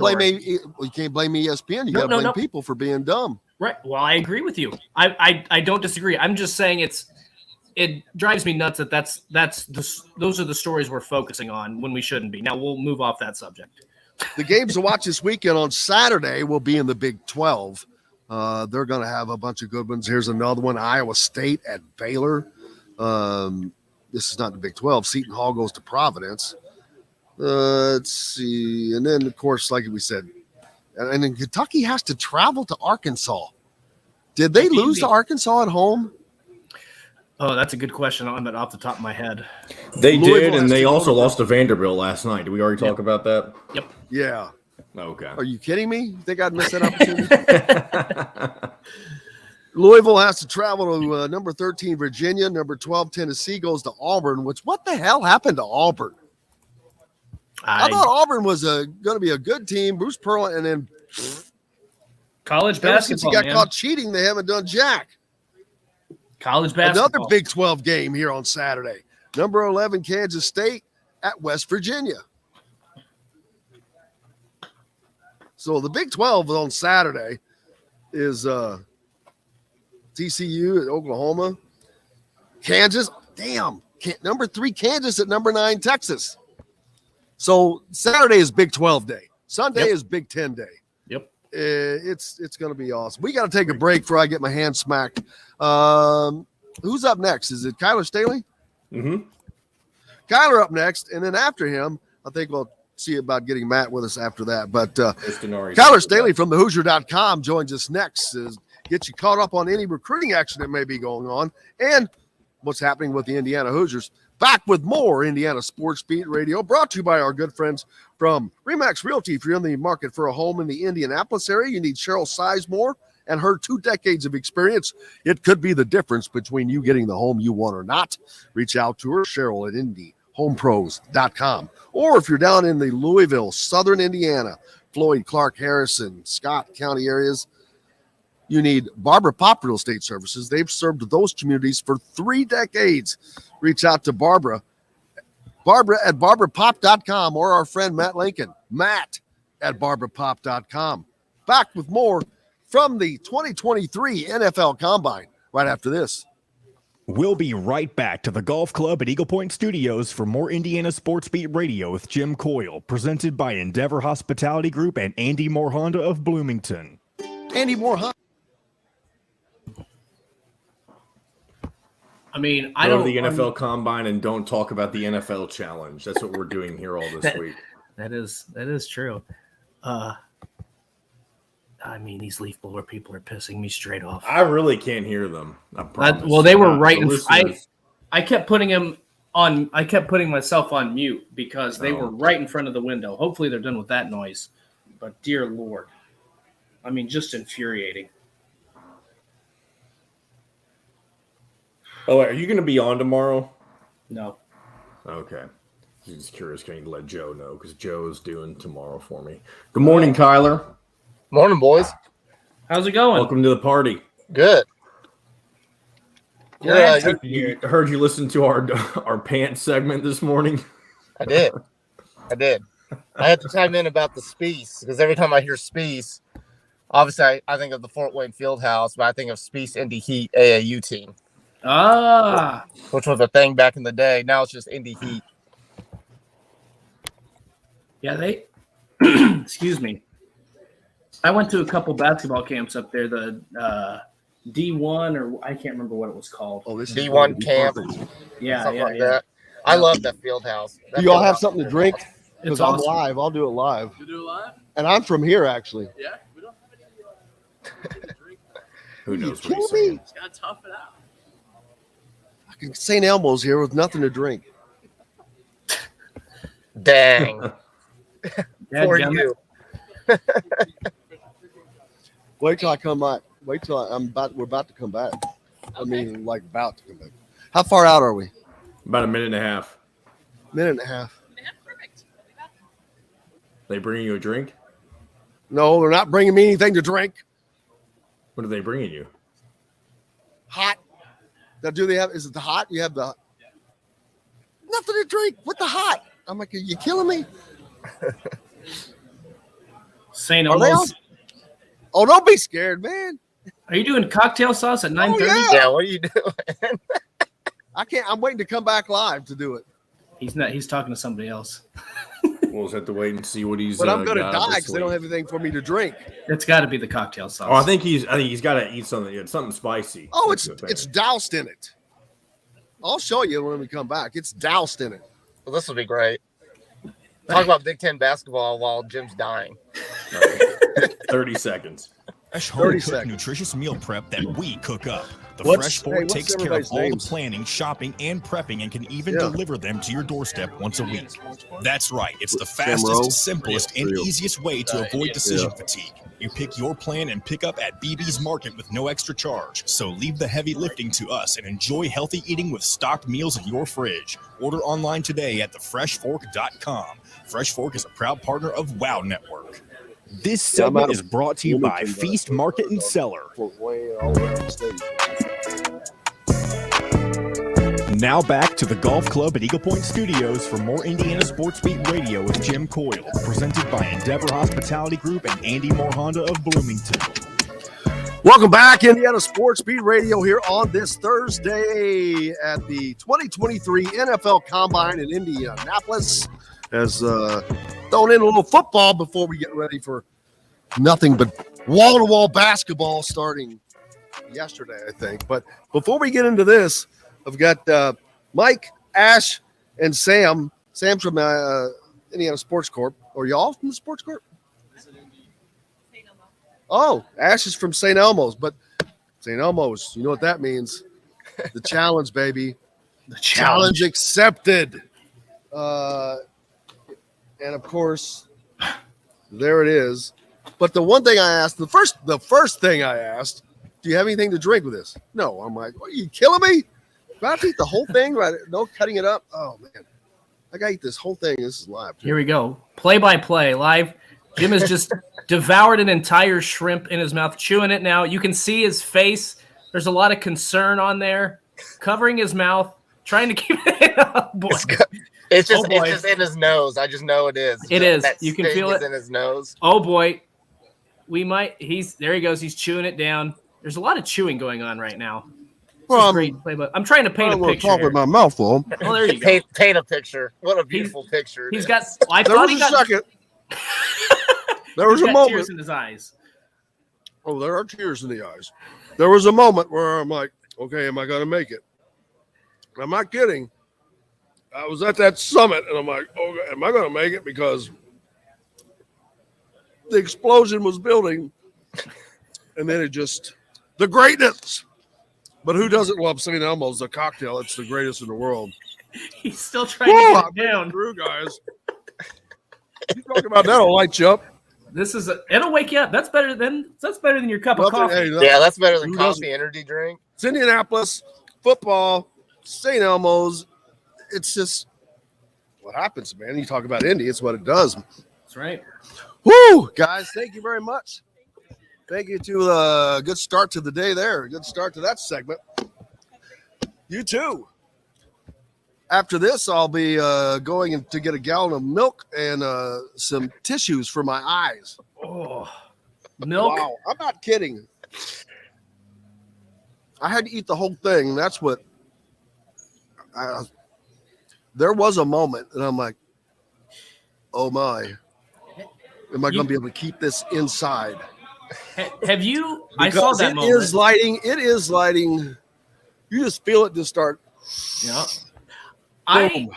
You can't blame ESPN. You got to blame people for being dumb. Right. Well, I agree with you. I don't disagree. I'm just saying it drives me nuts those are the stories we're focusing on when we shouldn't be. Now we'll move off that subject. The games to watch this weekend on Saturday will be in the Big 12. They're going to have a bunch of good ones. Here's another one, Iowa State at Baylor. This is not the Big 12. Seton Hall goes to Providence. Let's see. And then, of course, like we said, and then Kentucky has to travel to Arkansas. Did they lose to Arkansas at home? Oh, that's a good question. I'm off the top of my head. They did, and they also lost to Vanderbilt last night. Did we already talk about that? Yep. Yeah. Okay. Are you kidding me? You think I'd miss that opportunity? Louisville has to travel to number 13, Virginia. Number 12, Tennessee goes to Auburn, what the hell happened to Auburn? I thought Auburn was going to be a good team. Bruce Pearl, and then college basketball. Since he got caught cheating, they haven't done jack. College basketball. Another Big 12 game here on Saturday. Number 11, Kansas State at West Virginia. So the Big 12 on Saturday is TCU at Oklahoma. Kansas, number 3 Kansas at number 9 Texas. So Saturday is Big 12 day. Sunday is Big 10 day. Yep. It's going to be awesome. We got to take a break before I get my hand smacked. Who's up next? Is it Kyler Staley? Mm-hmm. Kyler up next, and then after him, I think we'll see about getting Matt with us after that. But Kyler Staley from the Hoosier.com joins us next. Get you caught up on any recruiting action that may be going on and what's happening with the Indiana Hoosiers. Back with more Indiana Sports Beat Radio, brought to you by our good friends from Remax Realty. If you're in the market for a home in the Indianapolis area, you need Cheryl Sizemore and her 2 decades of experience. It could be the difference between you getting the home you want or not. Reach out to her, Cheryl at IndyHomePros.com. Or if you're down in the Louisville, Southern Indiana, Floyd, Clark, Harrison, Scott County areas, you need Barbara Pop Real Estate Services. They've served those communities for 3 decades. Reach out to Barbara at barbarapop.com, or our friend Matt Lincoln, Matt at barbarapop.com. Back with more from the 2023 NFL Combine right after this. We'll be right back to the Golf Club at Eagle Point Studios for more Indiana Sports Beat Radio with Jim Coyle, presented by Endeavor Hospitality Group and Andy Moore Honda of Bloomington. Andy Moore Honda. I mean, Go to the NFL Combine and don't talk about the NFL Challenge. That's what we're doing here all this week. That is true. I mean, these leaf blower people are pissing me straight off. I really can't hear them. I promise. Well, they were right in front. I kept putting him on. I kept putting myself on mute because they were right in front of the window. Hopefully, they're done with that noise. But dear Lord, I mean, just infuriating. Oh, are you going to be on tomorrow? No. Okay. I'm just curious. Can you let Joe know? Because Joe's doing tomorrow for me. Good morning, Kyler. Morning, boys. How's it going? Welcome to the party. Good. Glad Yeah, to- I heard you listen to our pants segment this morning. I did. I had to chime in about the Spiece because every time I hear Spiece, obviously I think of the Fort Wayne Fieldhouse, but I think of Spiece Indy Heat AAU team, which was a thing back in the day. Now it's just Indy Heat. Yeah, they. Excuse me. I went to a couple basketball camps up there. The D1 or I can't remember what it was called. Oh, this is D1 camp, Yeah, something yeah, like yeah. that. I love that Fieldhouse. Do y'all have something to drink? Because It's I'm awesome. live. I'll do it live. You do it live? And I'm from here, actually. Yeah. We don't have any drink. Who knows what Kill he's me. saying? Just gotta tough it out. St. Elmo's here with nothing to drink. Dang. Yeah, For damn it. you. Wait till I come back. Wait till we're about to come back. I mean, like about to come back. How far out are we? About a minute and a half. Minute and a half. They bringing you a drink? No, they're not bringing me anything to drink. What are they bringing you? Hot. Now, do they have? Is it the hot? You have the nothing to drink. What the hot? I'm like, are you killing me? St. Are they Elmo's. Oh, don't be scared, man. Are you doing cocktail sauce at 9:30? yeah. Yeah, what are you doing? I can't. I'm waiting to come back live to do it. He's not. He's talking to somebody else. We'll just have to wait and see what he's. But I'm gonna got up die his because they don't sleeve. have anything for me to drink. It's got to be the cocktail sauce. Oh, I think he's got to eat something. Yeah, something spicy. Oh, That's good, it's man. doused in it. I'll show you when we come back. It's doused in it. Well, this will be great. Talk about Big Ten basketball while Jim's dying. 30 seconds. Fresh 30 home-cooked, seconds. nutritious meal prep that we cook up. The What's- Fresh hey, Fork what's takes care of everybody's all names? the planning, shopping, and prepping and can even Yeah. deliver them to your doorstep once a week. That's right. It's the Sam fastest, Rowe? simplest, and Real. easiest way to avoid decision fatigue. You pick your plan and pick up at BB's Market with no extra charge. So leave the heavy lifting to us and enjoy healthy eating with stocked meals in your fridge. Order online today at thefreshfork.com. Fresh Fork is a proud partner of WOW Network. This Yeah, I'm segment out is of brought to you by Bloomington, but- Feast Market and Cellar. Fort Wayne, all around the state. Now back to the Golf Club at Eagle Point Studios for more Indiana Sports Beat Radio with Jim Coyle, presented by Endeavor Hospitality Group and Andy Moore Honda of Bloomington. Welcome back, Indiana Sports Beat Radio here on this Thursday at the 2023 NFL Combine in Indianapolis. As thrown in a little football before we get ready for nothing but wall-to-wall basketball starting yesterday, I think. But before we get into this, I've got Mike, Ash, and Sam. Sam's from Indiana Sports Corp. Are y'all from the Sports Corp? Oh, Ash is from St. Elmo's, but St. Elmo's, you know what that means. The challenge, baby. the Challenge accepted. And of course, there it is. But the one thing I asked, the first thing I asked, do you have anything to drink with this? No. I'm like, are you killing me? Do I have to eat the whole thing? Right? No cutting it up? Oh, man. I got to eat this whole thing. This is live. Here we go. Play by play, live. Jim has just devoured an entire shrimp in his mouth, chewing it now. You can see his face. There's a lot of concern on there, covering his mouth, trying to keep it in. Oh, boy. It's just, Oh, boy. it's just in his nose. I just know it is. It is. That You can sting feel is it. in his nose. Oh, boy. There he goes. He's chewing it down. There's a lot of chewing going on right now. This is great play, but I'm trying to paint I a want to picture. talk Here. with my mouth full. Oh, there you go. Paint a picture. What a beautiful picture. it He's is. got. I There thought was he a got. second. There was He's a got moment. tears in his eyes. Oh, there are tears in the eyes. There was a moment where I'm like, okay, am I going to make it? I'm not kidding. I was at that summit, and I'm like, okay, am I going to make it? Because the explosion was building, and then the greatness. But who doesn't love St. Elmo's, the cocktail? It's the greatest in the world. He's still trying Woo, to I get it made it down. through, guys. You talking about that'll light you up. It'll wake you up. That's better than your cup of coffee. Hey, Yeah, that's better than Who coffee doesn't? energy drink. It's Indianapolis, football, St. Elmo's. It's just what happens, man. You talk about Indy, it's what it does. That's right. Woo, guys, thank you very much. Thank you to a good start to the day there. Good start to that segment. You too. After this, I'll be going to get a gallon of milk and some tissues for my eyes. Oh, milk? Wow, I'm not kidding. I had to eat the whole thing. That's what. There was a moment, and I'm like, "Oh my, am I going to be able to keep this inside?" Have you? Because I saw that moment. It is lighting. You just feel it just start. Yeah. Boom.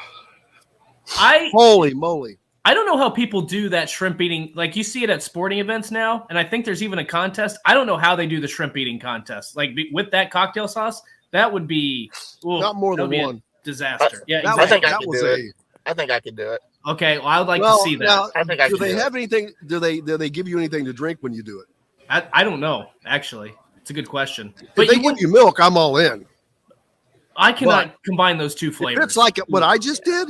I Holy moly. I don't know how people do that shrimp eating. Like you see it at sporting events now, and I think there's even a contest. I don't know how they do the shrimp eating contest. Like with that cocktail sauce, that would be not more than one a disaster. Yeah, I think exactly. I could do it. I think I could do it. Okay, well, I would like to see that. Now, I think I do can they do have anything? Do they give you anything to drink when you do it? I don't know. Actually, it's a good question. But if they give you milk, I'm all in. I cannot combine those two flavors. If it's like what I just did,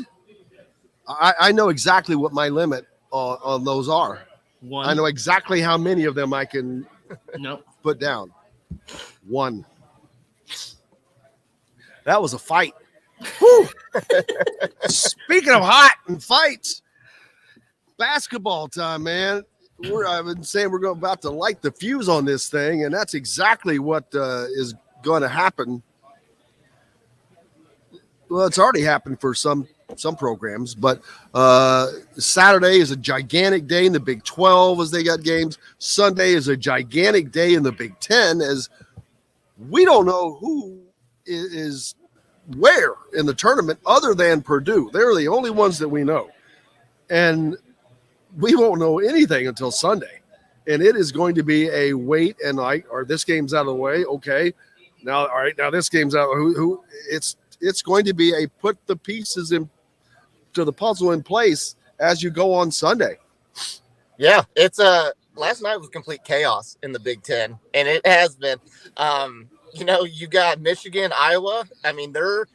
I know exactly what my limit on those are. One. I know exactly how many of them I can Nope. put down. One. That was a fight. Whew. Speaking of hot and fights, basketball time, man. I've been saying we're about to light the fuse on this thing, and that's exactly what is going to happen. Well, it's already happened for some programs, but Saturday is a gigantic day in the Big 12 as they got games. Sunday is a gigantic day in the Big 10 as we don't know who is where in the tournament other than Purdue. They're the only ones that we know. And we won't know anything until Sunday. And it is going to be a wait and like, or this game's out of the way. Okay. Now, all right. Now this game's out. It's going to be a put the pieces in to the puzzle in place as you go on Sunday. Yeah, it's last night was complete chaos in the Big Ten, and it has been. You got Michigan, Iowa. I mean, they're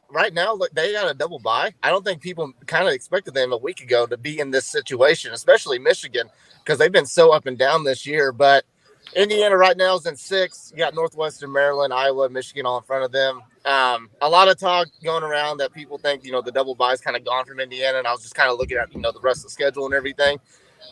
right now. They got a double bye. I don't think people kind of expected them a week ago to be in this situation, especially Michigan, because they've been so up and down this year. But Indiana right now is in 6. You got Northwestern, Maryland, Iowa, Michigan all in front of them. A lot of talk going around that people think, the double bye is kind of gone from Indiana. And I was just kind of looking at, the rest of the schedule and everything.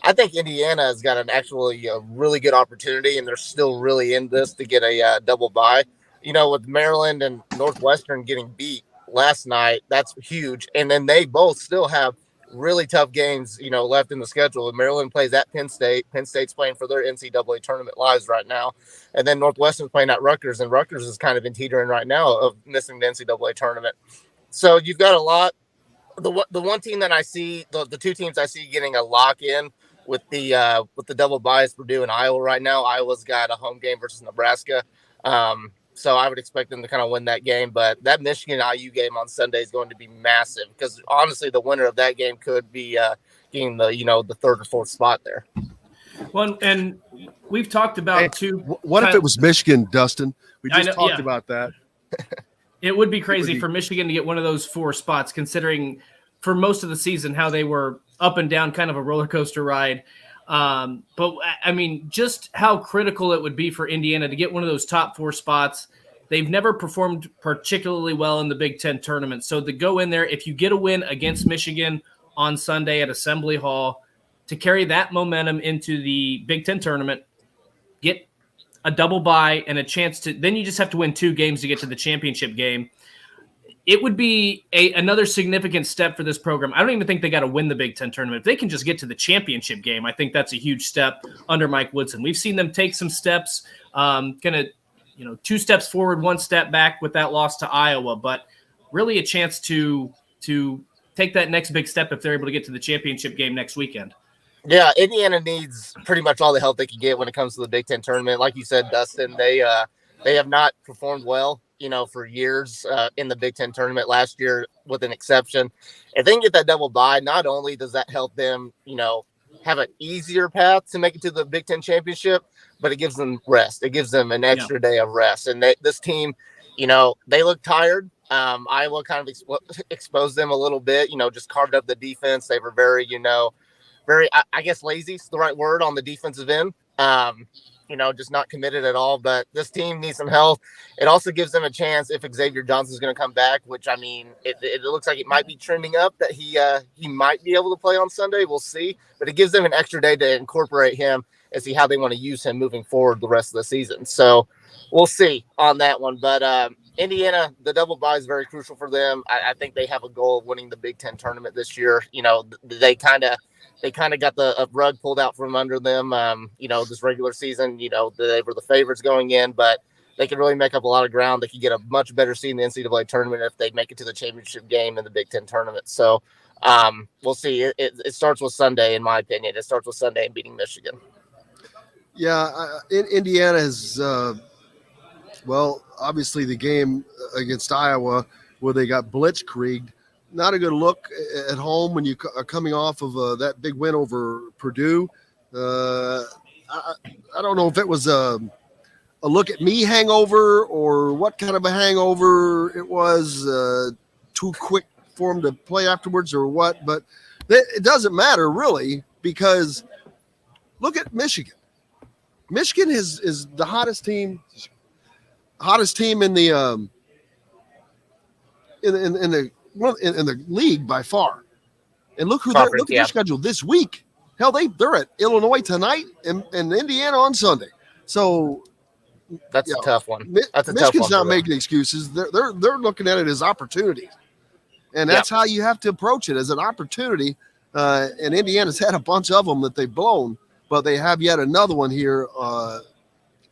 I think Indiana has got a really good opportunity, and they're still really in this to get a double bye. With Maryland and Northwestern getting beat last night, that's huge. And then they both still have really tough games, left in the schedule. Maryland plays at Penn State. Penn State's playing for their NCAA tournament lives right now. And then Northwestern's playing at Rutgers, and Rutgers is kind of in teetering right now of missing the NCAA tournament. So you've got a lot. The one team that I see, the two teams I see getting a lock in with the double bye is Purdue and Iowa right now. Iowa's got a home game versus Nebraska. So I would expect them to kind of win that game. But that Michigan-IU game on Sunday is going to be massive because, honestly, the winner of that game could be getting the third or fourth spot there. Well, and we've talked about two. What if it was Michigan, Dustin? We just talked yeah. about that. It would be crazy for Michigan to get one of those 4 spots, considering for most of the season how they were up and down, kind of a roller coaster ride. But I mean, just how critical it would be for Indiana to get one of those top 4 spots. They've never performed particularly well in the Big Ten tournament. So to go in there, if you get a win against Michigan on Sunday at Assembly Hall, to carry that momentum into the Big Ten tournament, get a double bye and a chance to, then you just have to win 2 games to get to the championship game. It would be another significant step for this program. I don't even think they got to win the Big Ten tournament. If they can just get to the championship game, I think that's a huge step under Mike Woodson. We've seen them take some steps, 2 steps forward, 1 step back with that loss to Iowa, but really a chance to take that next big step if they're able to get to the championship game next weekend. Yeah, Indiana needs pretty much all the help they can get when it comes to the Big Ten tournament. Like you said, Dustin, they have not performed well, for years in the Big Ten tournament last year, with an exception. If they can get that double bye, not only does that help them, have an easier path to make it to the Big Ten championship, but it gives them rest. It gives them an extra day of rest. And this team, they look tired. Iowa kind of exposed them a little bit, just carved up the defense. They were very, I guess lazy is the right word on the defensive end. just not committed at all. But this team needs some health. It also gives them a chance if Xavier Johnson's going to come back, which, I mean, it looks like it might be trending up that he might be able to play on Sunday. We'll see. But it gives them an extra day to incorporate him and see how they want to use him moving forward the rest of the season. So we'll see on that one. But Indiana, the double bye is very crucial for them. I think they have a goal of winning the Big Ten tournament this year. They kind of got the rug pulled out from under them. This regular season, they were the favorites going in, but they can really make up a lot of ground. They could get a much better seed in the NCAA tournament if they make it to the championship game in the Big Ten tournament. So we'll see. It starts with Sunday, in my opinion. It starts with Sunday and beating Michigan. Yeah, Indiana is obviously the game against Iowa where they got blitzkrieged. Not a good look at home when you are coming off of that big win over Purdue. I don't know if it was a look at me hangover or what kind of a hangover it was, too quick for him to play afterwards or what, but it doesn't matter really, because look at Michigan. Michigan is the hottest team in the in the league by far. And look at their schedule this week. Hell, they're at Illinois tonight and Indiana on Sunday. So that's a tough one. Michigan's not making excuses. They're looking at it as opportunity, and that's how you have to approach it, as an opportunity. And Indiana's had a bunch of them that they've blown, but they have yet another one here,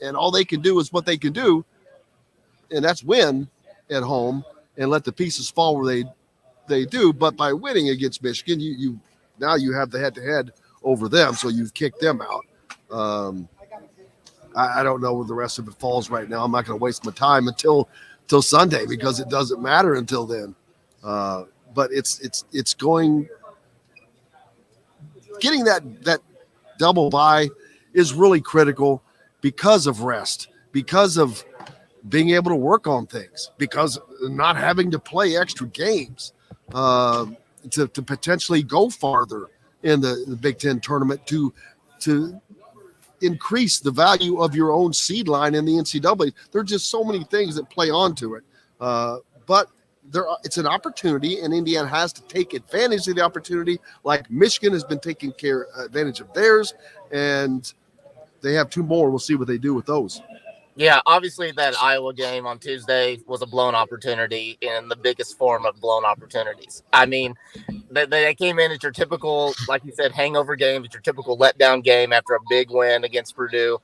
and all they can do is what they can do, and that's win at home and let the pieces fall where they do. But by winning against Michigan, you now you have the head-to-head over them, so you've kicked them out. I don't know where the rest of it falls right now. I'm not going to waste my time until Sunday, because it doesn't matter until then. But it's going. Getting that double bye is really critical because of rest, because of being able to work on things, because not having to play extra games to potentially go farther in the Big Ten tournament to increase the value of your own seed line in the NCAA. There are just so many things that play onto it. But it's an opportunity, and Indiana has to take advantage of the opportunity, like Michigan has been taking advantage of theirs, and they have two more. We'll see what they do with those. Yeah, obviously that Iowa game on Tuesday was a blown opportunity in the biggest form of blown opportunities. I mean, they came in as your typical, like you said, hangover game. It's your typical letdown game after a big win against Purdue.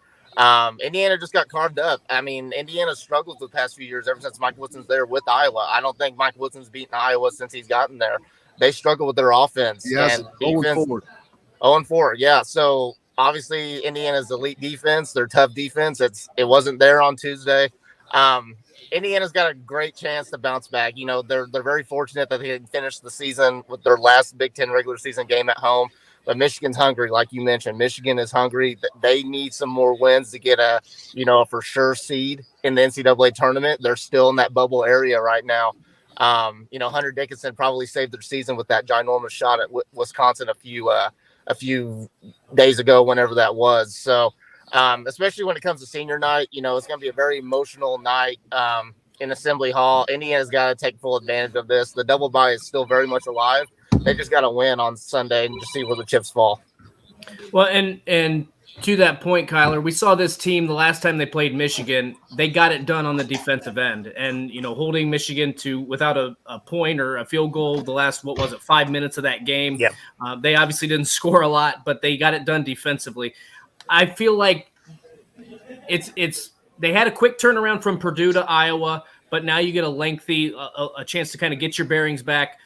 Indiana just got carved up. I mean, Indiana struggled the past few years ever since Mike Woodson's there with Iowa. I don't think Mike Woodson's beaten Iowa since he's gotten there. They struggle with their offense. Yes, 0-4. 0-4, yeah. So obviously, Indiana's elite defense, their tough defense. It wasn't there on Tuesday. Indiana's got a great chance to bounce back. They're very fortunate that they finished the season with their last Big Ten regular season game at home. But Michigan's hungry, like you mentioned. Michigan is hungry. They need some more wins to get a for sure seed in the NCAA tournament. They're still in that bubble area right now. Hunter Dickinson probably saved their season with that ginormous shot at Wisconsin a few days ago, whenever that was. So, especially when it comes to senior night, it's going to be a very emotional night in Assembly Hall. Indiana's got to take full advantage of this. The double bye is still very much alive. They just got to win on Sunday and just see where the chips fall. Well, and to that point, Kyler, we saw this team the last time they played Michigan. They got it done on the defensive end, and holding Michigan to without a point or a field goal the last 5 minutes of that game. Yep. They obviously didn't score a lot, but they got it done defensively. I feel like it's they had a quick turnaround from Purdue to Iowa, but now you get a lengthy a chance to kind of get your bearings back.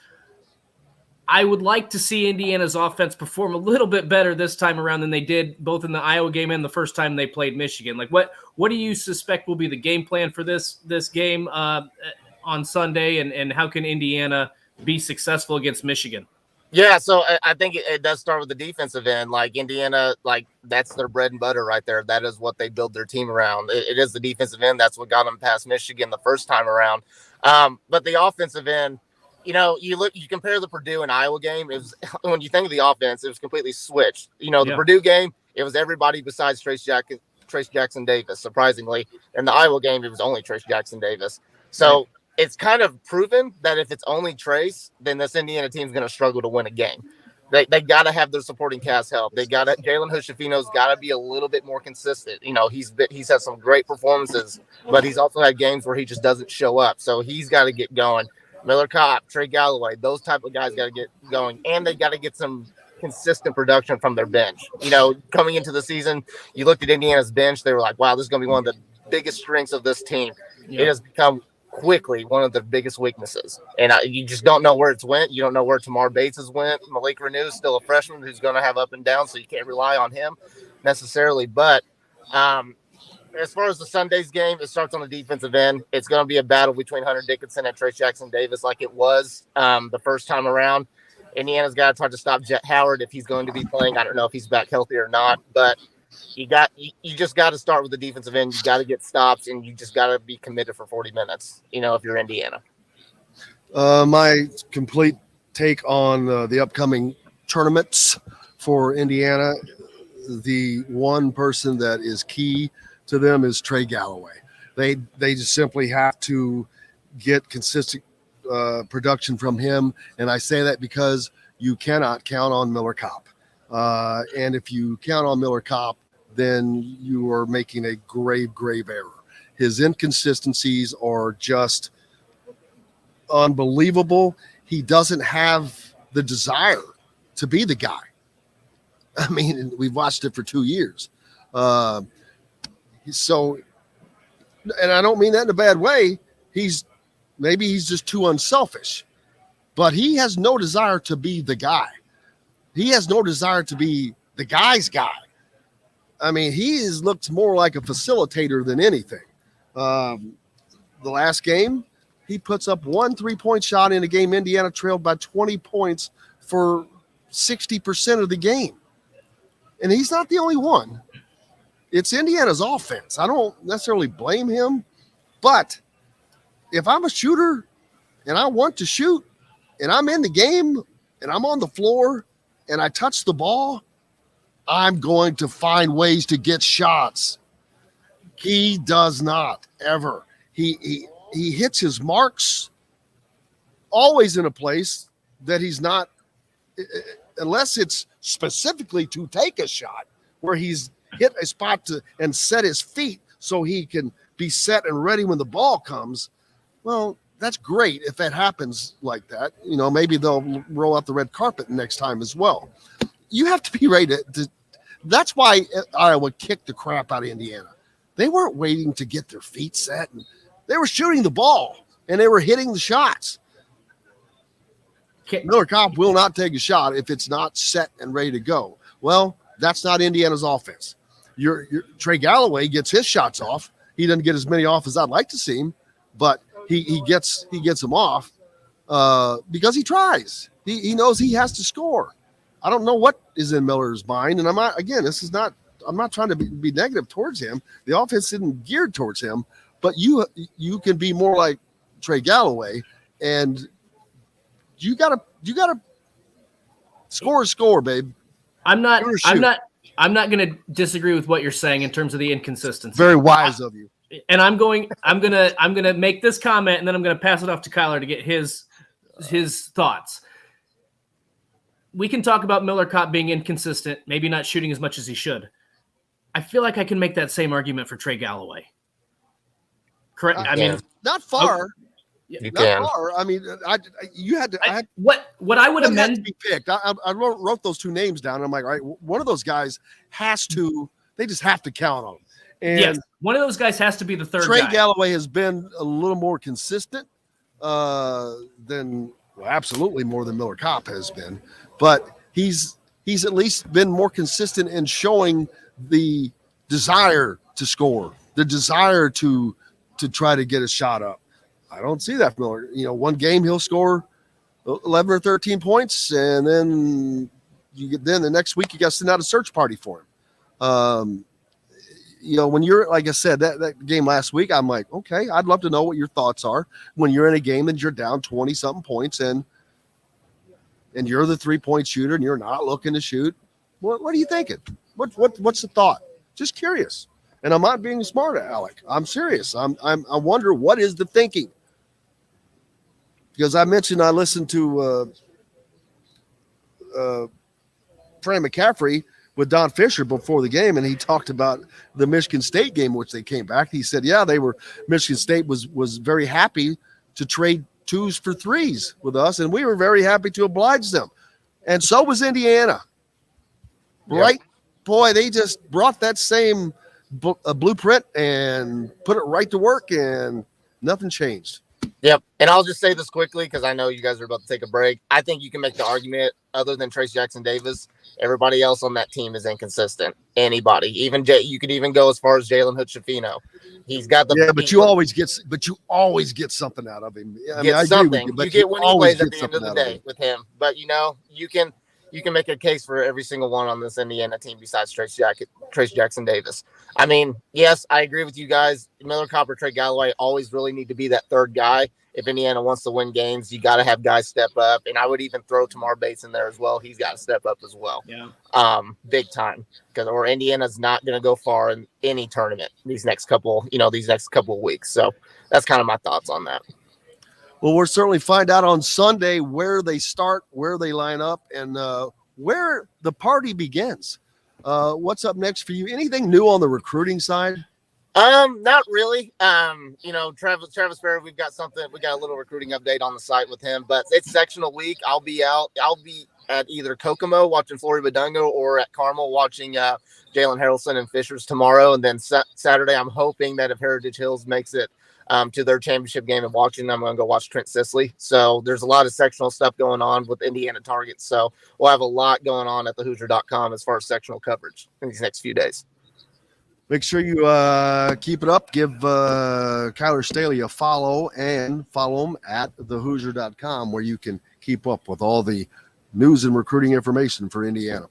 I would like to see Indiana's offense perform a little bit better this time around than they did both in the Iowa game and the first time they played Michigan. Like, what do you suspect will be the game plan for this game on Sunday, and how can Indiana be successful against Michigan? Yeah, so I think it does start with the defensive end. Like Indiana, that's their bread and butter right there. That is what they build their team around. It is the defensive end. That's what got them past Michigan the first time around. But the offensive end, you compare the Purdue and Iowa game. It was, when you think of the offense, it was completely switched. The Purdue game, it was everybody besides Trace Trace Jackson Davis, surprisingly. In the Iowa game, it was only Trace Jackson Davis. So it's kind of proven that if it's only Trace, then this Indiana team is going to struggle to win a game. They got to have their supporting cast help. They got to Jalen Hood-Schifino's got to be a little bit more consistent. You know, he's had some great performances, but he's also had games where he just doesn't show up. So he's got to get going. Miller Kopp, Trey Galloway, those type of guys got to get going, and they got to get some consistent production from their bench. You know, coming into the season, you looked at Indiana's bench, they were like, wow, this is going to be one of the biggest strengths of this team. It has become quickly one of the biggest weaknesses, and you just don't know where it's went. You don't know where Tamar Bates has went. Malik Renew is still a freshman who's going to have up and down, so you can't rely on him necessarily. But as far as the Sunday's game, it starts on the defensive end. It's going to be a battle between Hunter Dickinson and Trace Jackson Davis, like it was the first time around. Indiana's got to try to stop Jet Howard if he's going to be playing. I don't know if he's back healthy or not, but you just got to start with the defensive end. You got to get stops, and you just got to be committed for 40 minutes, you know, if you're Indiana. My complete take on the upcoming tournaments for Indiana, the one person that is key to them is Trey Galloway. They just simply have to get consistent production from him, and I say that because you cannot count on Miller Kopp. And if you count on Miller Kopp, then you are making a grave error. His inconsistencies are just unbelievable. He doesn't have the desire to be the guy. I mean, we've watched it for 2 years. So, and I don't mean that in a bad way. Maybe he's just too unselfish, but he has no desire to be the guy. He has no desire to be the guy's guy. I mean, looks more like a facilitator than anything. The last game, he puts up 1 3-point shot in a game Indiana trailed by 20 points for 60% of the game. And he's not the only one. It's Indiana's offense. I don't necessarily blame him, but if I'm a shooter and I want to shoot and I'm in the game and I'm on the floor and I touch the ball, I'm going to find ways to get shots. He does not ever. He hits his marks always in a place that he's not, unless it's specifically to take a shot where he's hit a spot and set his feet so he can be set and ready when the ball comes. Well, that's great if that happens like that. You know, maybe they'll roll out the red carpet next time as well. You have to be ready to that's why Iowa kicked the crap out of Indiana. They weren't waiting to get their feet set. They were shooting the ball, and they were hitting the shots. Miller Kopp will not take a shot if it's not set and ready to go. Well, that's not Indiana's offense. Your Trey Galloway gets his shots off. He doesn't get as many off as I'd like to see him, but he gets them off because he tries. He knows he has to score. I don't know what is in Miller's mind, and I'm not trying to be negative towards him. The offense isn't geared towards him, but you can be more like Trey Galloway, and you gotta score, babe. I'm not going to disagree with what you're saying in terms of the inconsistency. Very wise of you. And I'm going to make this comment, and then I'm going to pass it off to Kyler to get his thoughts. We can talk about Miller Kopp being inconsistent, maybe not shooting as much as he should. I feel like I can make that same argument for Trey Galloway. Correct? I mean, not far. You not can. far. I mean, what I would amend to be picked. I wrote those 2 names down. And I'm like, all right, one of those guys has to. They just have to count on him. And yes, one of those guys has to be the third Trey guy. Galloway has been a little more consistent absolutely more than Miller Kopp has been. But he's at least been more consistent in showing the desire to score, the desire to try to get a shot up. I don't see that from Miller. You know, one game he'll score 11 or 13 points, and then the next week you got to send out a search party for him. You know, when you're, like I said, that game last week, I'm like, okay, I'd love to know what your thoughts are when you're in a game and you're down 20-something points and you're the 3-point shooter and you're not looking to shoot. What are you thinking? What's the thought? Just curious. And I'm not being smart, Alec. I'm serious. I wonder what is the thinking. Because I mentioned I listened to Fran McCaffrey with Don Fisher before the game, and he talked about the Michigan State game, which they came back. He said, yeah, Michigan State was very happy to trade 2s for 3s with us, and we were very happy to oblige them. And so was Indiana. Right? Boy, they just brought that same blueprint and put it right to work, and nothing changed. Yep. And I'll just say this quickly because I know you guys are about to take a break. I think you can make the argument, other than Trace Jackson Davis, everybody else on that team is inconsistent. Anybody, even you could even go as far as Jalen Hood-Schifino. He's got the but you always get something out of him. I mean, I agree with you, but you get when he plays at the end of the out day with him. But you can make a case for every single one on this Indiana team besides Trace Jackson Davis. I mean, yes, I agree with you guys. Miller, Copper, Trey Galloway always really need to be that third guy. If Indiana wants to win games, you got to have guys step up. And I would even throw Tamar Bates in there as well. He's got to step up as well. Yeah. Big time. Or Indiana's not going to go far in any tournament these next couple of weeks. So that's kind of my thoughts on that. Well, we'll certainly find out on Sunday where they start, where they line up, and where the party begins. What's up next for you? Anything new on the recruiting side? Not really. Travis Ferry, we got a little recruiting update on the site with him, but it's sectional week. I'll be at either Kokomo watching Flory Badungo or at Carmel watching Jalen Harrelson and Fishers tomorrow. And then Saturday, I'm hoping that if Heritage Hills makes it to their championship game and watching them, I'm going to go watch Trent Sisley. So there's a lot of sectional stuff going on with Indiana targets. So we'll have a lot going on at thehoosier.com as far as sectional coverage in these next few days. Make sure you keep it up. Give Kyler Staley a follow and follow him at thehoosier.com where you can keep up with all the news and recruiting information for Indiana.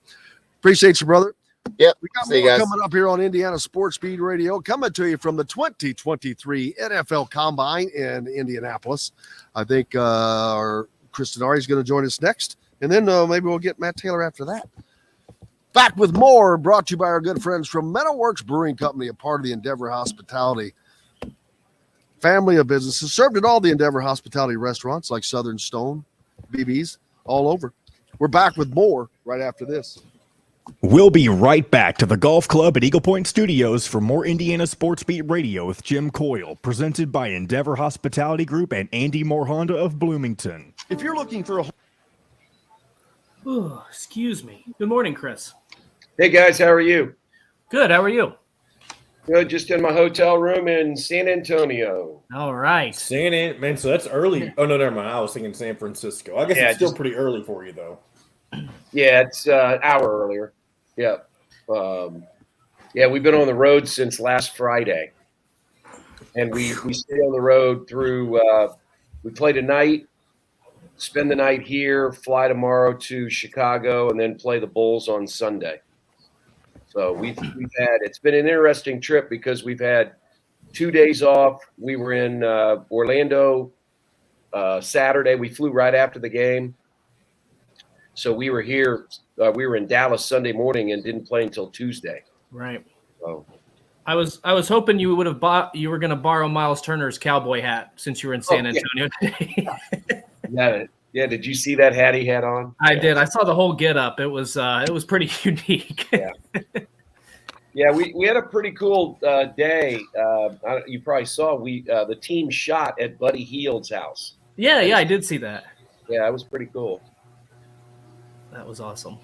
Appreciate you, brother. Yep. We got more coming up here on Indiana Sports Speed Radio, coming to you from the 2023 NFL Combine in Indianapolis. I think our Chris Denari is going to join us next, and then maybe we'll get Matt Taylor after that. Back with more, brought to you by our good friends from Meadowworks Brewing Company, a part of the Endeavor Hospitality family of businesses, served at all the Endeavor Hospitality restaurants like Southern Stone, BB's, all over. We're back with more right after this. We'll be right back to the Golf Club at Eagle Point Studios for more Indiana Sports Beat Radio with Jim Coyle, presented by Endeavor Hospitality Group and Andy Moore Honda of Bloomington. If you're looking for Ooh, excuse me. Good morning, Chris. Hey, guys. How are you? Good. How are you? Good. Just in my hotel room in San Antonio. All right. Man, so that's early. Oh, no, never mind. I was thinking San Francisco. I guess it's still pretty early for you, though. Yeah, it's an hour earlier. Yeah. We've been on the road since last Friday. And we stay on the road through we play tonight, spend the night here, fly tomorrow to Chicago, and then play the Bulls on Sunday. So it's been an interesting trip because we've had 2 days off. We were in Orlando Saturday. We flew right after the game. So we were here. We were in Dallas Sunday morning and didn't play until Tuesday. Right. So I was hoping you were going to borrow Miles Turner's cowboy hat since you were in San Antonio today. Yeah. Did you see that hat he had on? I did. I saw the whole get up. It was pretty unique. Yeah, we had a pretty cool day. You probably saw the team shot at Buddy Hield's house. Yeah, I did see that. Yeah, it was pretty cool. That was awesome.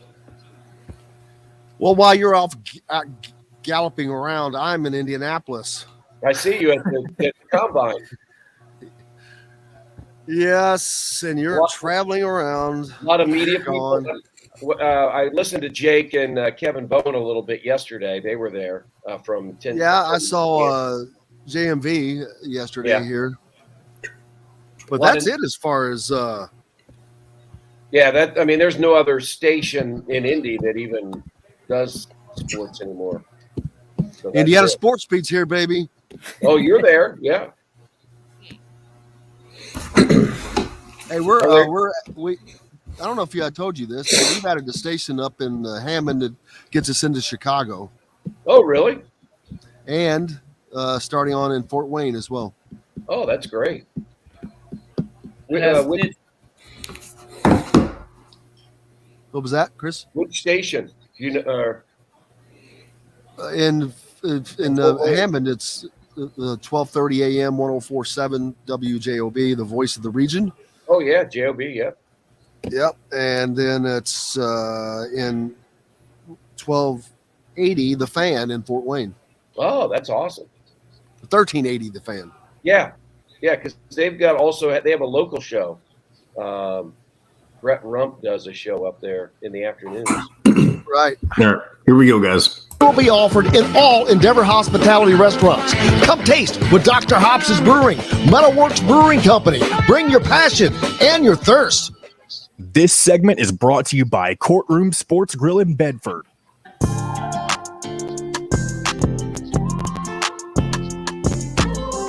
Well, while you're off galloping around, I'm in Indianapolis. I see you at the combine. Yes, and you're traveling around. A lot of media people. I listened to Jake and Kevin Bone a little bit yesterday. They were there from 10. Yeah, I saw JMV yesterday here. But that's it as far as there's no other station in Indy that even does sports anymore. So Indiana Sports Beats here, baby. Oh, you're there, yeah. Hey, we I don't know if I told you this, but we've added a station up in Hammond that gets us into Chicago. Oh, really? and starting on in Fort Wayne as well. Oh, that's great. What was that, Chris? Which station? You know, In Hammond, it's 12:30 a.m. 104.7 WJOB, the voice of the region. Oh yeah, JOB, yeah. Yep, and then it's in 1280 The Fan in Fort Wayne. Oh, that's awesome. 1380 The Fan. Yeah, because they have a local show. Brett Rump does a show up there in the afternoons. Right. Here we go, guys. Will be offered in all Endeavor Hospitality restaurants. Come taste with Dr. Hobbs' Brewing, Metalworks Brewing Company. Bring your passion and your thirst. This segment is brought to you by Courtroom Sports Grill in Bedford.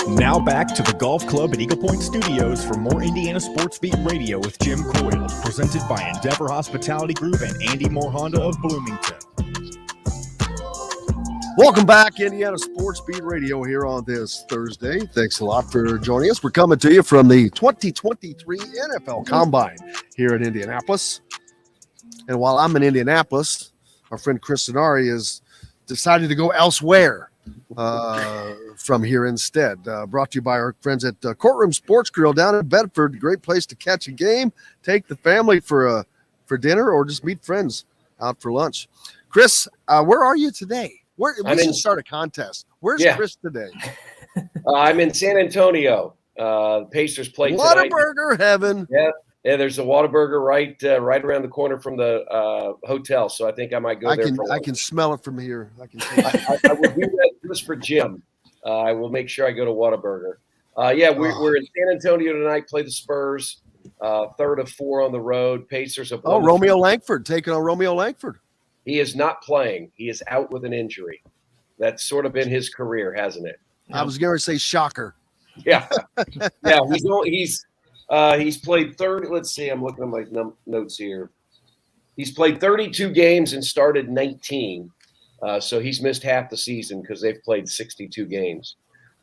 Now back to the Golf Club at Eagle Point Studios for more Indiana Sports Beat Radio with Jim Coyle, presented by Endeavor Hospitality Group and Andy Moore Honda of Bloomington. Welcome back, Indiana Sports Beat Radio here on this Thursday. Thanks a lot for joining us. We're coming to you from the 2023 NFL Combine here in Indianapolis. And while I'm in Indianapolis, our friend Chris Denari has decided to go elsewhere from here instead. Brought to you by our friends at Courtroom Sports Grill down in Bedford. Great place to catch a game, take the family for dinner, or just meet friends out for lunch. Chris, where are you today? We should start a contest. Where's Chris today? I'm in San Antonio. Pacers play tonight. Whataburger heaven. Yeah, there's a Whataburger right around the corner from the hotel. So I think I might go there. I can smell it from here. I will do that just for Jim. I will make sure I go to Whataburger. We're in San Antonio tonight. Play the Spurs. 3rd of 4 on the road. Pacers have. Romeo Langford taking on Romeo Langford. He is not playing. He is out with an injury. That's sort of been his career, hasn't it? I was going to say shocker. Yeah. He's played 30. Let's see. I'm looking at my notes here. He's played 32 games and started 19. So he's missed half the season because they've played 62 games.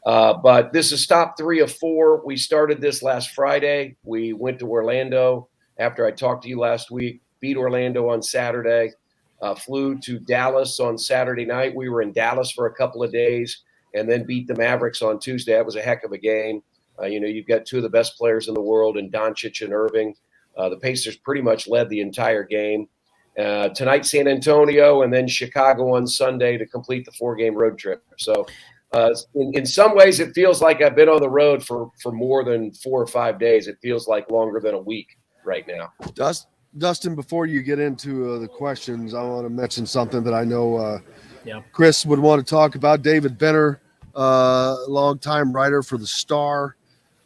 But this is top 3 of 4. We started this last Friday. We went to Orlando after I talked to you last week, beat Orlando on Saturday. Flew to Dallas on Saturday night. We were in Dallas for a couple of days and then beat the Mavericks on Tuesday. That was a heck of a game. You've got 2 of the best players in the world in Doncic and Irving. The Pacers pretty much led the entire game. Tonight, San Antonio, and then Chicago on Sunday to complete the 4-game road trip. So in some ways, it feels like I've been on the road for more than 4 or 5 days. It feels like longer than a week right now. Dustin, before you get into the questions, I want to mention something that I know Chris would want to talk about. David Benner, longtime writer for the Star,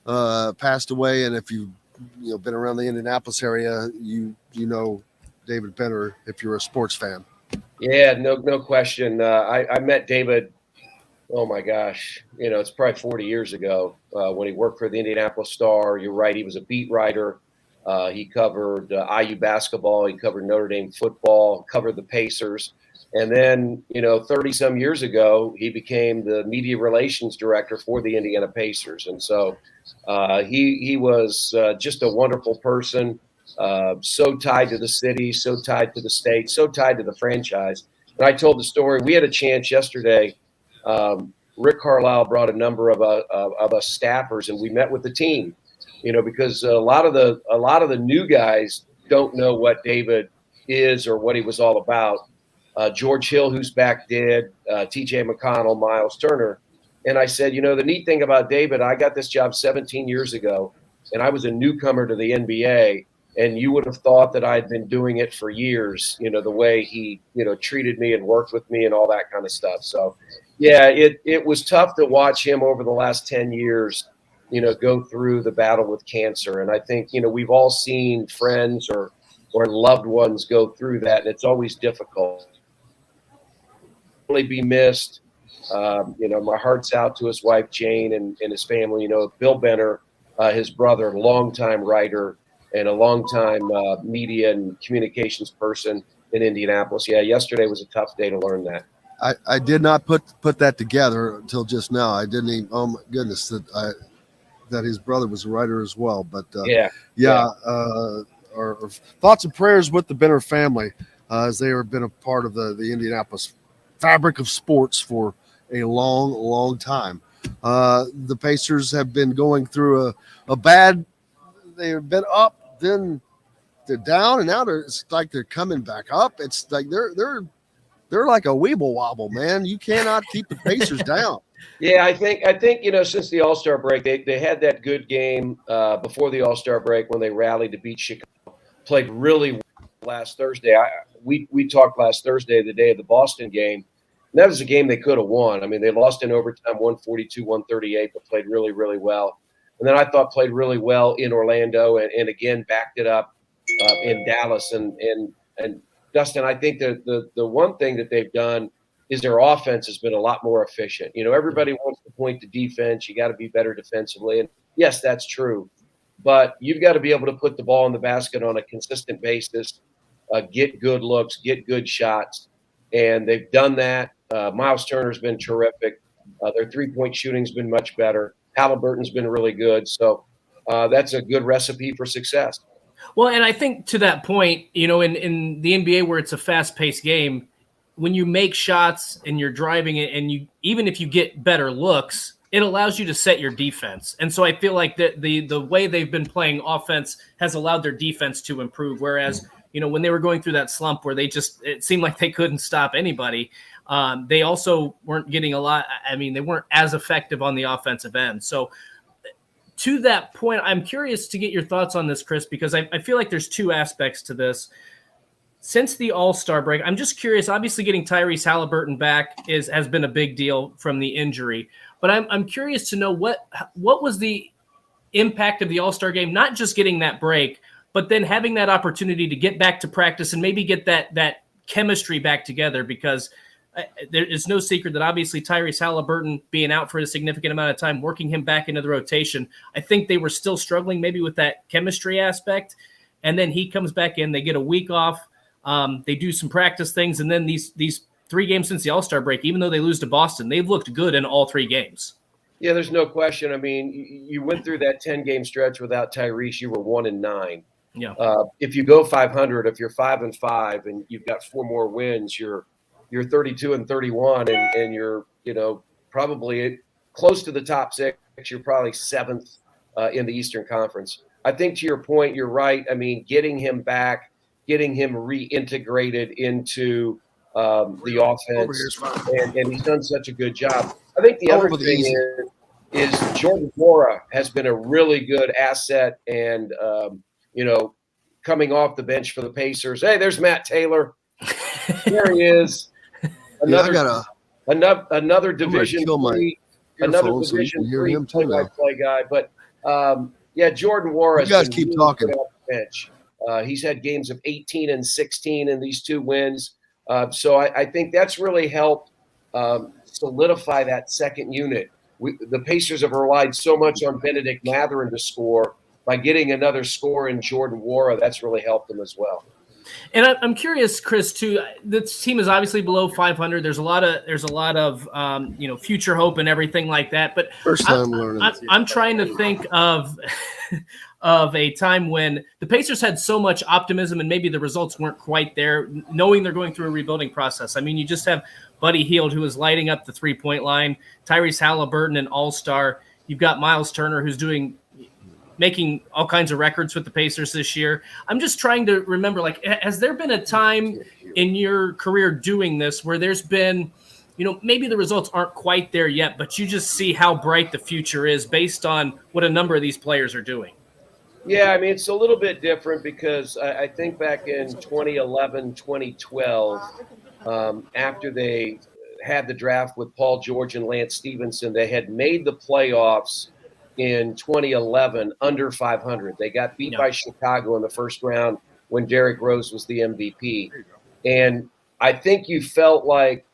passed away. And if you've been around the Indianapolis area, you know David Benner if you're a sports fan. Yeah, no question. I met David, oh my gosh, it's probably 40 years ago when he worked for the Indianapolis Star. You're right, he was a beat writer. He covered IU basketball. He covered Notre Dame football, covered the Pacers. And then, 30-some years ago, he became the media relations director for the Indiana Pacers. And so he was just a wonderful person, so tied to the city, so tied to the state, so tied to the franchise. And I told the story. We had a chance yesterday. Rick Carlisle brought a number of us staffers, and we met with the team. Because a lot of the new guys don't know what David is or what he was all about. George Hill, who's back, did, T.J. McConnell, Miles Turner. And I said, the neat thing about David, I got this job 17 years ago, and I was a newcomer to the NBA, and you would have thought that I'd been doing it for years, the way he, treated me and worked with me and all that kind of stuff. So, yeah, it was tough to watch him over the last 10 years go through the battle with cancer. And I think, we've all seen friends or loved ones go through that. And it's always difficult. Really be missed. My heart's out to his wife, Jane, and his family. Bill Benner, his brother, longtime writer and a longtime media and communications person in Indianapolis. Yeah, yesterday was a tough day to learn that. I did not put that together until just now. I didn't even. Oh my goodness, that his brother was a writer as well. But our thoughts and prayers with the Benner family, as they have been a part of the Indianapolis fabric of sports for a long time. The Pacers have been going through a bad. They've been up, then they're down, and now it's like they're coming back up. It's like they're like a weeble wobble, man. You cannot keep the Pacers down. Yeah, I think since the All-Star break, they had that good game before the All-Star break when they rallied to beat Chicago. Played really well last Thursday. We talked last Thursday, the day of the Boston game. And that was a game they could have won. I mean, they lost in overtime 142-138, but played really, really well. And then I thought played really well in Orlando and again backed it up in Dallas. And Dustin, I think the one thing that they've done is their offense has been a lot more efficient. Everybody wants to point to defense. You got to be better defensively. And yes, that's true. But you've got to be able to put the ball in the basket on a consistent basis, get good looks, get good shots. And they've done that. Miles Turner's been terrific. Their three-point shooting's been much better. Halliburton's been really good. So that's a good recipe for success. Well, and I think to that point, in the NBA where it's a fast-paced game, when you make shots and you're driving it and even if you get better looks, it allows you to set your defense. And so I feel like the way they've been playing offense has allowed their defense to improve. Whereas, when they were going through that slump where it seemed like they couldn't stop anybody, they also weren't getting they weren't as effective on the offensive end. So to that point, I'm curious to get your thoughts on this, Chris, because I feel like there's two aspects to this. Since the All-Star break, I'm just curious. Obviously, getting Tyrese Halliburton back has been a big deal from the injury. But I'm curious to know what was the impact of the All-Star game, not just getting that break, but then having that opportunity to get back to practice and maybe get that chemistry back together, because there is no secret that obviously Tyrese Halliburton being out for a significant amount of time, working him back into the rotation, I think they were still struggling maybe with that chemistry aspect. And then he comes back in, they get a week off. They do some practice things, and then these 3 games since the All-Star break, even though they lose to Boston, they've looked good in all 3 games. Yeah, there's no question. I mean, you went through that 10-game stretch without Tyrese. You were 1-9. Yeah. If you go 500, if you're 5-5, and you've got 4 more wins, you're 32-31, and you're probably close to the top 6. You're probably 7th in the Eastern Conference. I think to your point, you're right. I mean, getting him back, getting him reintegrated into the offense, and he's done such a good job. I think the other thing is Jordan Nwora has been a really good asset, and coming off the bench for the Pacers. Hey, there's Matt Taylor. There he is. Another Division III play-by-play guy. But Jordan Nwora. You guys keep talking. Off the bench. He's had games of 18 and 16 in these 2 wins. So I think that's really helped solidify that second unit. The Pacers have relied so much on Benedict Mathurin to score. By getting another score in Jordan Nwora, that's really helped them as well. And I'm curious, Chris, too. This team is obviously below 500. There's a lot of future hope and everything like that. But first time learning. I'm trying to think of a time when the Pacers had so much optimism and maybe the results weren't quite there, knowing they're going through a rebuilding process. I mean, you just have Buddy Hield, who is lighting up the 3-point line, Tyrese Halliburton, an all-star. You've got Miles Turner, who's making all kinds of records with the Pacers this year. I'm just trying to remember, has there been a time in your career doing this where there's been, maybe the results aren't quite there yet, but you just see how bright the future is based on what a number of these players are doing? Yeah, I mean, it's a little bit different because I think back in 2011, 2012, after they had the draft with Paul George and Lance Stevenson, they had made the playoffs in 2011 under 500. They got beat by Chicago in the first round when Derrick Rose was the MVP. And I think you felt like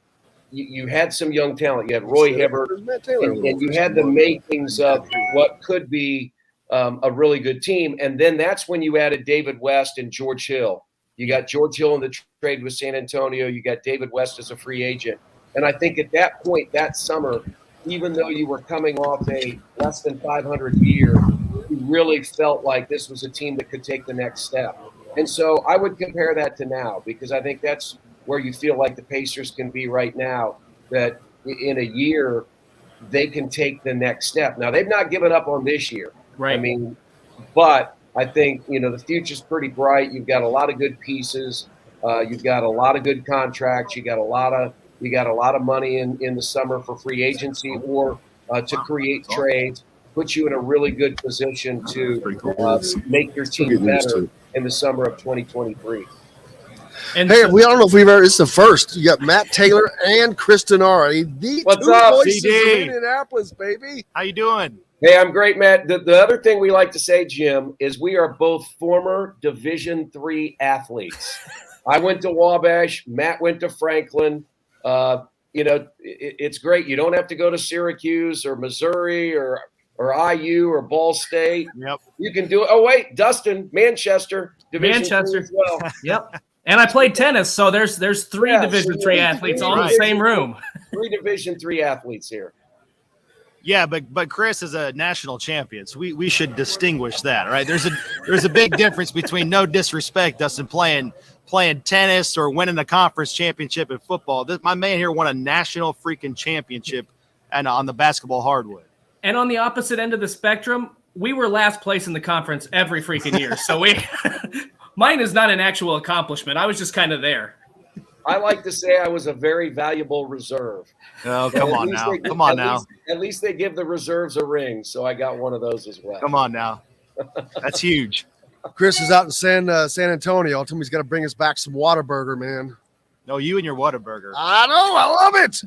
you had some young talent. You had Roy Hibbert, and you had the makings of what could be a really good team. And then that's when you added David West and George Hill. You got George Hill in the trade with San Antonio. You got David West as a free agent. And I think at that point, that summer, even though you were coming off a less than 500 year, you really felt like this was a team that could take the next step. And so I would compare that to now, because I think that's where you feel like the Pacers can be right now, that in a year they can take the next step. Now, they've not given up on this year. Right. I mean, but I think, the future's pretty bright. You've got a lot of good pieces. You've got a lot of good contracts. You got a lot of money in the summer for free agency or to create trades. Puts you in a really good position to make your team better in the summer of 2023. And hey, I don't know if we've ever. It's the first. You got Matt Taylor and Chris Denari. What's two up, voices CD? of Indianapolis, baby. How you doing? Hey, I'm great, Matt. The other thing we like to say, Jim, is we are both former Division III athletes. I went to Wabash. Matt went to Franklin. It's great. You don't have to go to Syracuse or Missouri or IU or Ball State. Yep. You can do it. Oh, wait, Dustin, Manchester. Manchester as well. Yep. And I played tennis, so there's three Division III athletes all in the same room. 3 Division III athletes here. Yeah, but Chris is a national champion, so we should distinguish that, right? There's a big difference between, no disrespect, Dustin, playing tennis or winning a conference championship in football. My man here won a national freaking championship and on the basketball hardwood. And on the opposite end of the spectrum, we were last place in the conference every freaking year. So mine is not an actual accomplishment. I was just kind of there. I like to say I was a very valuable reserve. Oh, come on now. At least they give the reserves a ring, so I got one of those as well. Come on now. That's huge. Chris is out in San Antonio. I told him he's got to bring us back some Whataburger, man. No, you and your Whataburger. I know. I love it.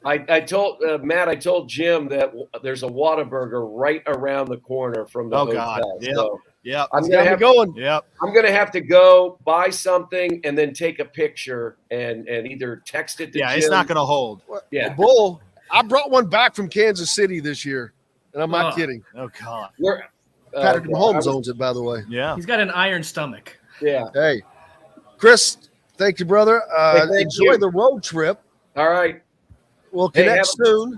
I told Matt, I told Jim that there's a Whataburger right around the corner from the hotel. God. Yep. So yep. I'm gonna Yep. I'm gonna have to go buy something and then take a picture and either text it to Jim. It's not gonna hold. Yeah. Bull. I brought one back from Kansas City this year, and I'm not kidding. Oh God. Patrick Mahomes owns it, by the way. Yeah. He's got an iron stomach. Yeah. Hey, Chris, thank you, brother. Enjoy the road trip. All right. We'll connect soon.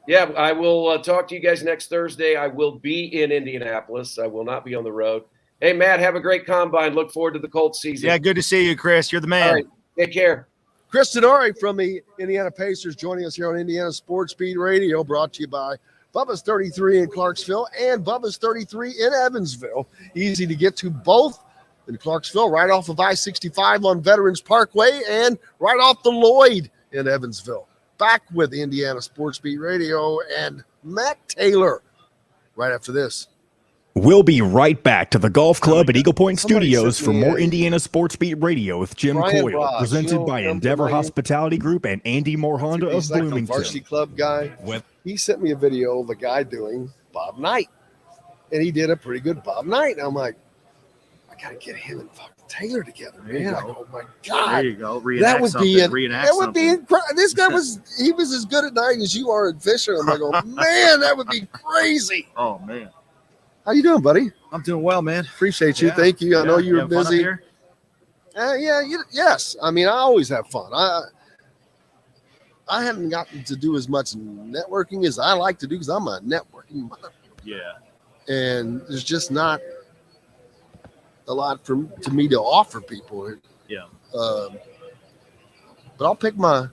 Yeah, I will talk to you guys next Thursday. I will be in Indianapolis. I will not be on the road. Hey, Matt, have a great combine. Look forward to the Colts season. Yeah, good to see you, Chris. You're the man. All right. Take care. Chris Denari from the Indiana Pacers joining us here on Indiana Sports Beat Radio, brought to you by Bubba's 33 in Clarksville and Bubba's 33 in Evansville. Easy to get to both in Clarksville, right off of I-65 on Veterans Parkway and right off the Lloyd in Evansville. Back with Indiana Sports Beat Radio and Matt Taylor right after this. We'll be right back to the Golf Club at Eagle Point Studios for more Indiana Sports Beat Radio with Jim Brian Coyle, Ross, presented by Endeavor Hospitality Group and Andy Moore Honda of He's like a Bloomington. varsity club guy. He sent me a video of a guy doing Bob Knight, and he did a pretty good Bob Knight. And I'm like, I gotta get him and fucking Taylor together, man. Like, oh my God, There you go. that would be it. Reenact That would be something. incredible. This guy was as good at night as you are at fishing. I'm like, oh man, that would be crazy. Oh man. How you doing, buddy? I'm doing well, man. Appreciate you. Yeah. Thank you. I know you were having fun up busy. here? Yes. I mean, I always have fun. I haven't gotten to do as much networking as I like to do because I'm a networking mother. Yeah. And there's just not a lot to me to offer people. Yeah. But I'll pick my.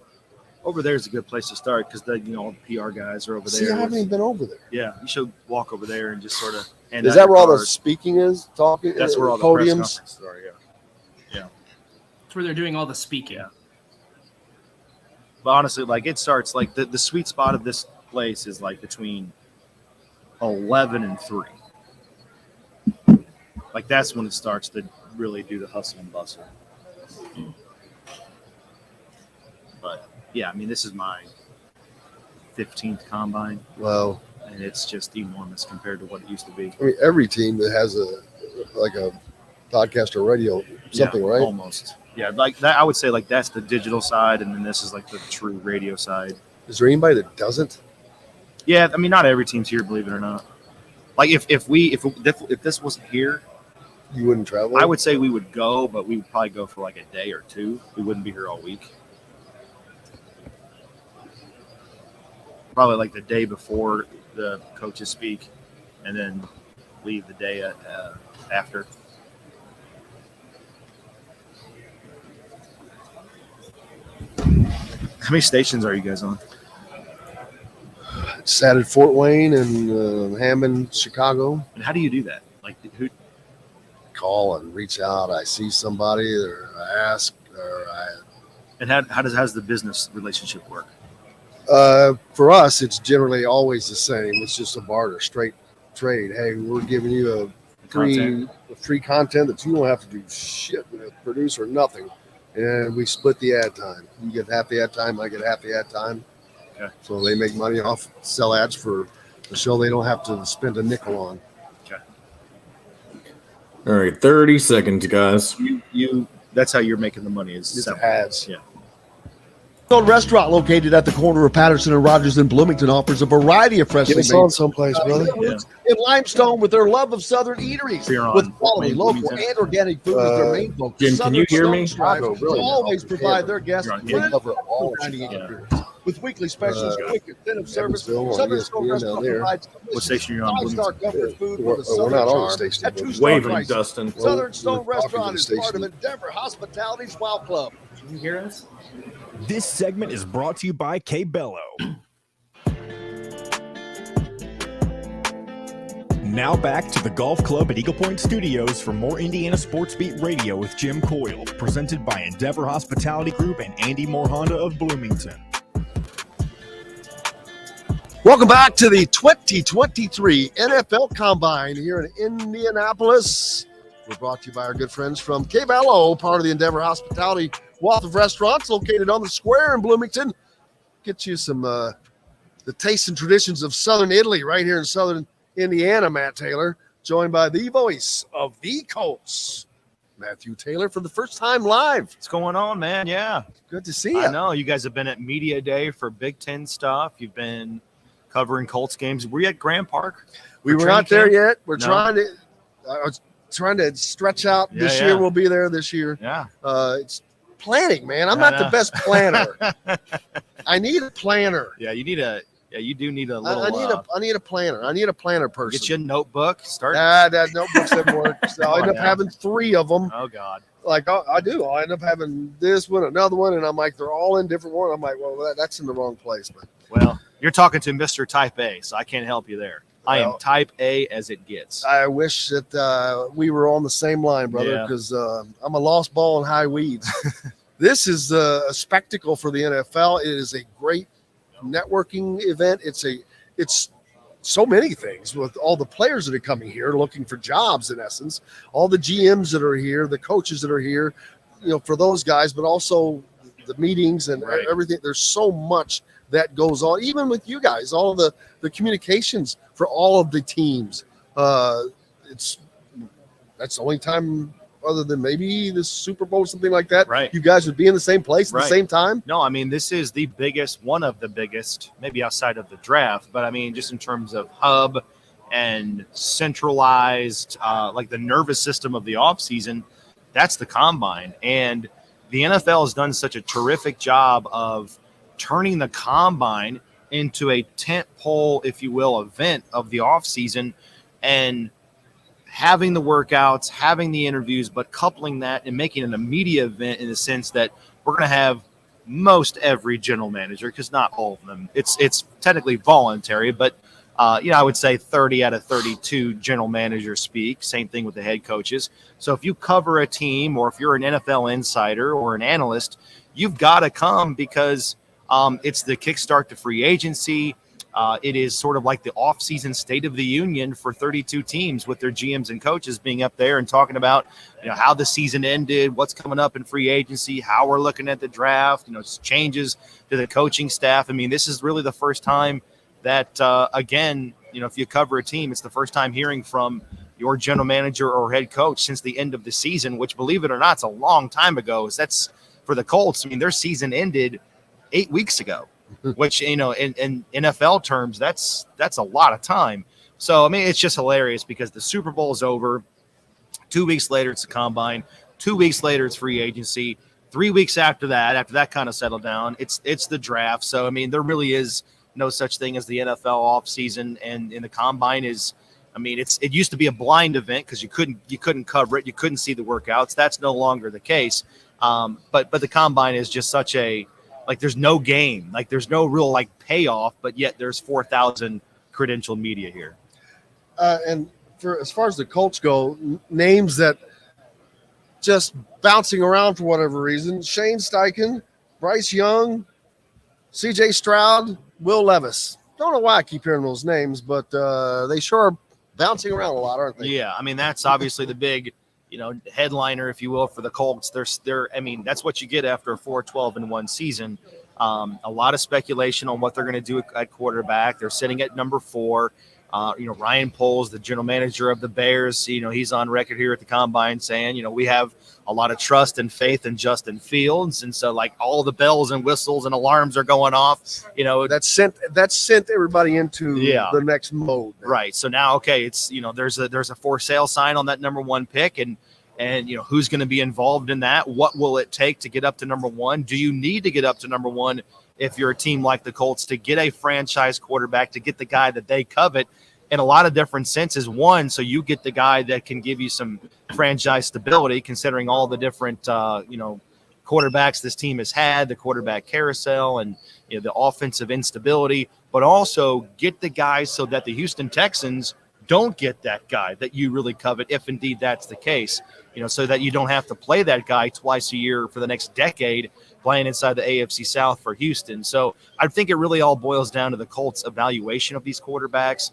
Over there is a good place to start because all the PR guys are over there. See, I haven't even been over there. Yeah, you should walk over there and just sort of. Is that where all the speaking is? Talking? That's where all the podiums press conferences are. Yeah. That's where they're doing all the speaking. Yeah. But honestly, it starts the sweet spot of this place is between 11 and 3. That's when it starts to really do the hustle and bustle. But yeah, I mean, this is my 15th combine. Wow. And it's just enormous compared to what it used to be. I mean, every team that has a podcast or radio something, right? Almost. Yeah, that. I would say that's the digital side, and then this is the true radio side. Is there anybody that doesn't? Yeah, I mean, not every team's here, believe it or not. If this wasn't here, you wouldn't travel. I would say we would go, but we would probably go for a day or two. We wouldn't be here all week. probably like the day before the coaches speak, and then leave the day after. How many stations are you guys on? It's at Fort Wayne and Hammond, Chicago. And how do you do that? Like, who? Call and reach out. I see somebody, or I ask, or I. And how's the business relationship work? For us, it's generally always the same. It's just a barter, straight trade. Hey, we're giving you a free content that you don't have to do shit with, produce or nothing. And we split the ad time. You get half the ad time, I get half the ad time. Okay. So they make money off sell ads for the show they don't have to spend a nickel on. Okay. All right, 30 seconds, guys. You that's how you're making the money is It's selling ads. Yeah. Restaurant located at the corner of Patterson and Rogers in Bloomington offers a variety of freshly Get us made on someplace, brother. foods in limestone with their love of Southern eateries. You're on With quality, Main local, Bloomington. and organic food as their main focus. Jim, can you hear me? Strives Really to always no. provide their guests You're on with an cover all dining Chicago. experience. With weekly specials, quick incentive service, Evansville on Southern Stone ESPN down Restaurant there. provides What station are you on? five-star comfort food with a We're Southern not on the charm station, at but two-star Waving, prices. Dustin. Southern Stone We're talking to Restaurant the is part of station. Endeavor Hospitality's Wow Club. Can you hear us? This segment is brought to you by K-Bello. Now back to the Golf Club at Eagle Point Studios for more Indiana Sports Beat Radio with Jim Coyle, presented by Endeavor Hospitality Group and Andy Moore Honda of Bloomington. Welcome back to the 2023 NFL Combine here in Indianapolis. We're brought to you by our good friends from K-Bello, part of the Endeavor Hospitality wealth of restaurants located on the square in Bloomington. Get you some the tastes and traditions of Southern Italy right here in Southern Indiana, Matt Taylor, joined by the voice of the Colts, Matthew Taylor, for the first time live. What's going on, man? Yeah. Good to see you. I know. You guys have been at Media Day for Big Ten stuff. You've been covering Colts games. Were you at Grand Park? We were not there yet. We're trying to I was trying to stretch out this year. We'll be there this year. Yeah. It's planning, man. I'm not the best planner. I need a planner. Yeah, you do need a little. I need a planner. I need a planner person. Get you a notebook. Start. That notebooks didn't work. So I end up having 3 of them. Oh God. Like I do. I end up having this one, another one, and I'm like, they're all in different ones. I'm like, well, that's in the wrong place. But well, you're talking to Mr. Type A, so I can't help you there. I am Type A as it gets. I wish that we were on the same line, brother, because I'm a lost ball in high weeds. This is a spectacle for the NFL. It is a great networking event. It's so many things with all the players that are coming here looking for jobs, in essence, all the GMs that are here, the coaches that are here, for those guys, but also the meetings and everything. There's so much that goes on, even with you guys, all of the communications for all of the teams. That's the only time, other than maybe the Super Bowl, something like that, you guys would be in the same place at the same time. No, I mean, this is the biggest, one of the biggest, maybe outside of the draft, but I mean, just in terms of hub and centralized, like the nervous system of the offseason, that's the combine. And the NFL has done such a terrific job of turning the combine into a tent pole, if you will, event of the offseason, and having the workouts, having the interviews, but coupling that and making it a media event in the sense that we're going to have most every general manager, because not all of them. It's technically voluntary, but I would say 30 out of 32 general managers speak. Same thing with the head coaches. So if you cover a team, or if you're an NFL insider or an analyst, you've got to come, because it's the kickstart to free agency. It is sort of like the offseason State of the Union for 32 teams, with their GMs and coaches being up there and talking about, how the season ended, what's coming up in free agency, how we're looking at the draft, changes to the coaching staff. I mean, this is really the first time that, again, if you cover a team, it's the first time hearing from your general manager or head coach since the end of the season, which, believe it or not, it's a long time ago. That's for the Colts. I mean, their season ended 8 weeks ago. Which, in NFL terms, that's a lot of time. So, I mean, it's just hilarious, because the Super Bowl is over. 2 weeks later, it's the combine. 2 weeks later, it's free agency. 3 weeks after that kind of settled down, it's the draft. So, I mean, there really is no such thing as the NFL offseason, and in the combine is, I mean, it used to be a blind event because you couldn't cover it, you couldn't see the workouts. That's no longer the case. But the combine is just such a, like, there's no game, like there's no real like payoff, but yet there's 4,000 credentialed media here. And for as far as the Colts go, names that just bouncing around for whatever reason: Shane Steichen, Bryce Young, C.J. Stroud, Will Levis. Don't know why I keep hearing those names, but they sure are bouncing around a lot, aren't they? Yeah, I mean, that's obviously the big, headliner, if you will, for the Colts. I mean, that's what you get after a 4-12-1 season. A lot of speculation on what they're going to do at quarterback. They're sitting at number 4. Ryan Poles, the general manager of the Bears, he's on record here at the combine saying, we have a lot of trust and faith in Justin Fields. And so, like, all the bells and whistles and alarms are going off. That sent everybody into the next mode. Right. So now, okay, it's, there's a for sale sign on that number 1 pick, and who's going to be involved in that? What will it take to get up to number 1? Do you need to get up to number 1 if you're a team like the Colts to get a franchise quarterback, to get the guy that they covet in a lot of different senses? One, so you get the guy that can give you some franchise stability, considering all the different, quarterbacks this team has had, the quarterback carousel and the offensive instability, but also get the guys so that the Houston Texans don't get that guy that you really covet, if indeed that's the case, so that you don't have to play that guy twice a year for the next decade, playing inside the AFC South for Houston. So I think it really all boils down to the Colts' evaluation of these quarterbacks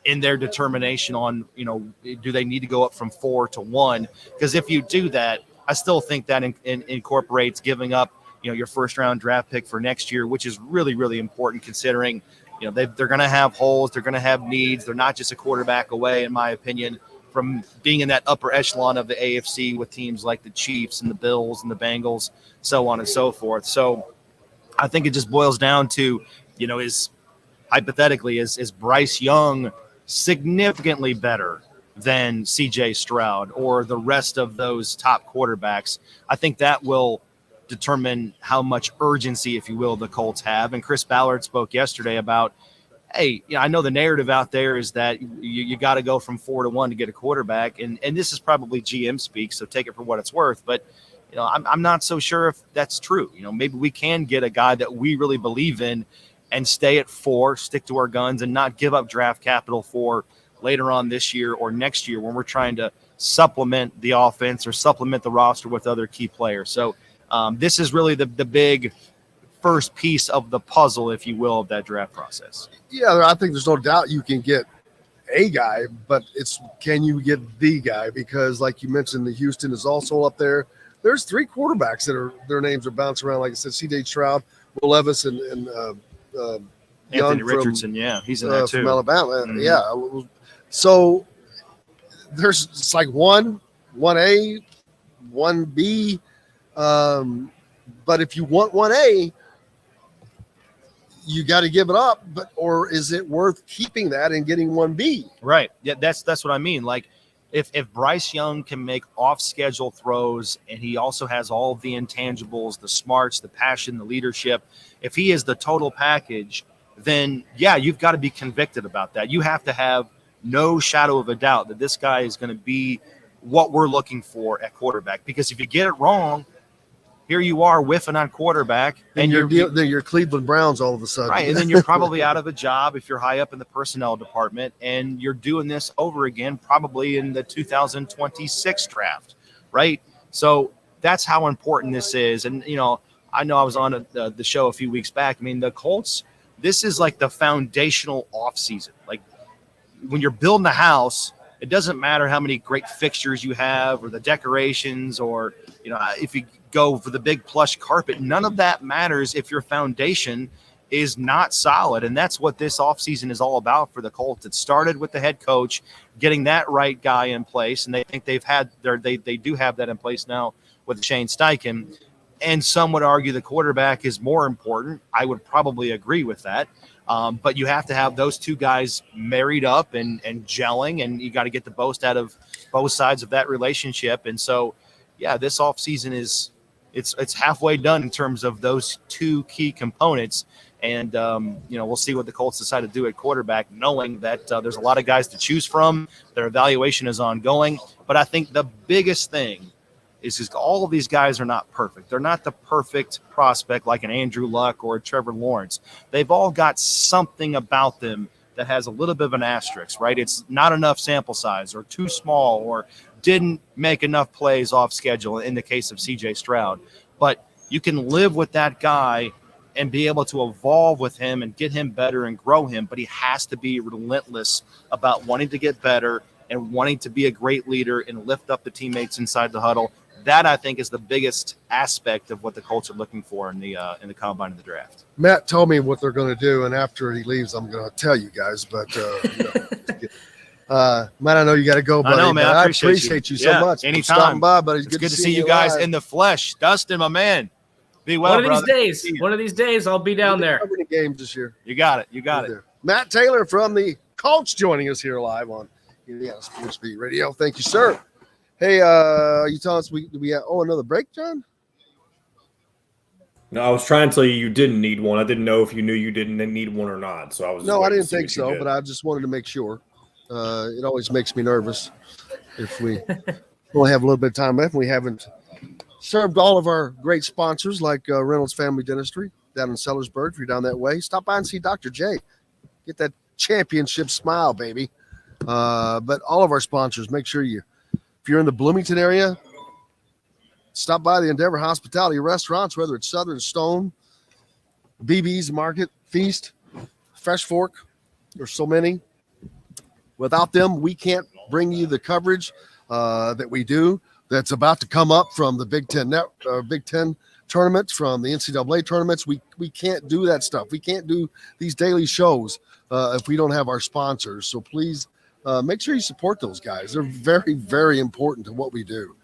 in their determination on, do they need to go up from 4 to 1? Because if you do that, I still think that incorporates giving up, your first-round draft pick for next year, which is really, really important considering, they're going to have holes, they're going to have needs. They're not just a quarterback away, in my opinion, from being in that upper echelon of the AFC with teams like the Chiefs and the Bills and the Bengals, so on and so forth. So I think it just boils down to, is Bryce Young significantly better than C.J. Stroud or the rest of those top quarterbacks? I think that will determine how much urgency, if you will, the Colts have. And Chris Ballard spoke yesterday about, hey, I know the narrative out there is that you got to go from 4 to 1 to get a quarterback. And this is probably GM speak, so take it for what it's worth. But, I'm not so sure if that's true. Maybe we can get a guy that we really believe in and stay at 4, stick to our guns, and not give up draft capital for later on this year or next year when we're trying to supplement the offense or supplement the roster with other key players. So this is really the big first piece of the puzzle, if you will, of that draft process. Yeah, I think there's no doubt you can get a guy, but can you get the guy? Because like you mentioned, the Houston is also up there. There's 3 quarterbacks that their names are bouncing around. Like I said, C.J. Stroud, Will Levis, and Anthony Richardson. He's in that too. From Alabama. Mm-hmm. Yeah. So it's like 1A, 1B. But if you want 1A, you got to give it up. Or is it worth keeping that and getting 1B? Right. Yeah, that's what I mean. Like, if Bryce Young can make off-schedule throws and he also has all of the intangibles, the smarts, the passion, the leadership, if he is the total package, then, yeah, you've got to be convicted about that. You have to have no shadow of a doubt that this guy is going to be what we're looking for at quarterback. Because if you get it wrong, here you are whiffing on quarterback, and you're Cleveland Browns all of a sudden. Right, and then you're probably out of a job if you're high up in the personnel department, and you're doing this over again probably in the 2026 draft, right? So that's how important this is. And, I know I was on the show a few weeks back. I mean, the Colts, this is like the foundational offseason. Like, when you're building a house, it doesn't matter how many great fixtures you have or the decorations or, if you go for the big plush carpet, none of that matters if your foundation is not solid. And that's what this offseason is all about for the Colts. It started with the head coach getting that right guy in place. And they think they do have that in place now with Shane Steichen. And some would argue the quarterback is more important. I would probably agree with that. But you have to have those two guys married up and gelling, and you got to get the most out of both sides of that relationship. And so, yeah, this offseason it's halfway done in terms of those two key components. And, we'll see what the Colts decide to do at quarterback, knowing that there's a lot of guys to choose from. Their evaluation is ongoing. But I think the biggest thing is just all of these guys are not perfect. They're not the perfect prospect like an Andrew Luck or a Trevor Lawrence. They've all got something about them that has a little bit of an asterisk, right? It's not enough sample size or too small or didn't make enough plays off schedule in the case of CJ Stroud. But you can live with that guy and be able to evolve with him and get him better and grow him, but he has to be relentless about wanting to get better and wanting to be a great leader and lift up the teammates inside the huddle. That, I think, is the biggest aspect of what the Colts are looking for in the combine of the draft. Matt told me what they're going to do, and after he leaves, I'm going to tell you guys. But Matt, I know you got to go, buddy. I know, man. I appreciate you so much. Anytime. Stopping by, buddy. It's good to see you guys in the flesh. Dustin, my man. Be well, One of these days, I'll be down there. Covering the games this year. You got it. Matt Taylor from the Colts joining us here live on Indiana Sports Beat Radio. Thank you, sir. Hey, you telling us we have another break, John? No, I was trying to tell you didn't need one. I didn't know if you knew you didn't need one or not. So I was. No, I didn't think so, but I just wanted to make sure. It always makes me nervous if we only have a little bit of time left. We haven't served all of our great sponsors like Reynolds Family Dentistry down in Sellersburg. If you're down that way, stop by and see Dr. J. Get that championship smile, baby. But all of our sponsors, make sure if you're in the Bloomington area, stop by the Endeavor Hospitality restaurants, whether it's Southern Stone, BB's Market, Feast, Fresh Fork. There's so many. Without them, we can't bring you the coverage that we do. That's about to come up from the Big Ten tournaments, from the NCAA tournaments. We can't do that stuff. We can't do these daily shows if we don't have our sponsors. So please make sure you support those guys. They're very, very important to what we do.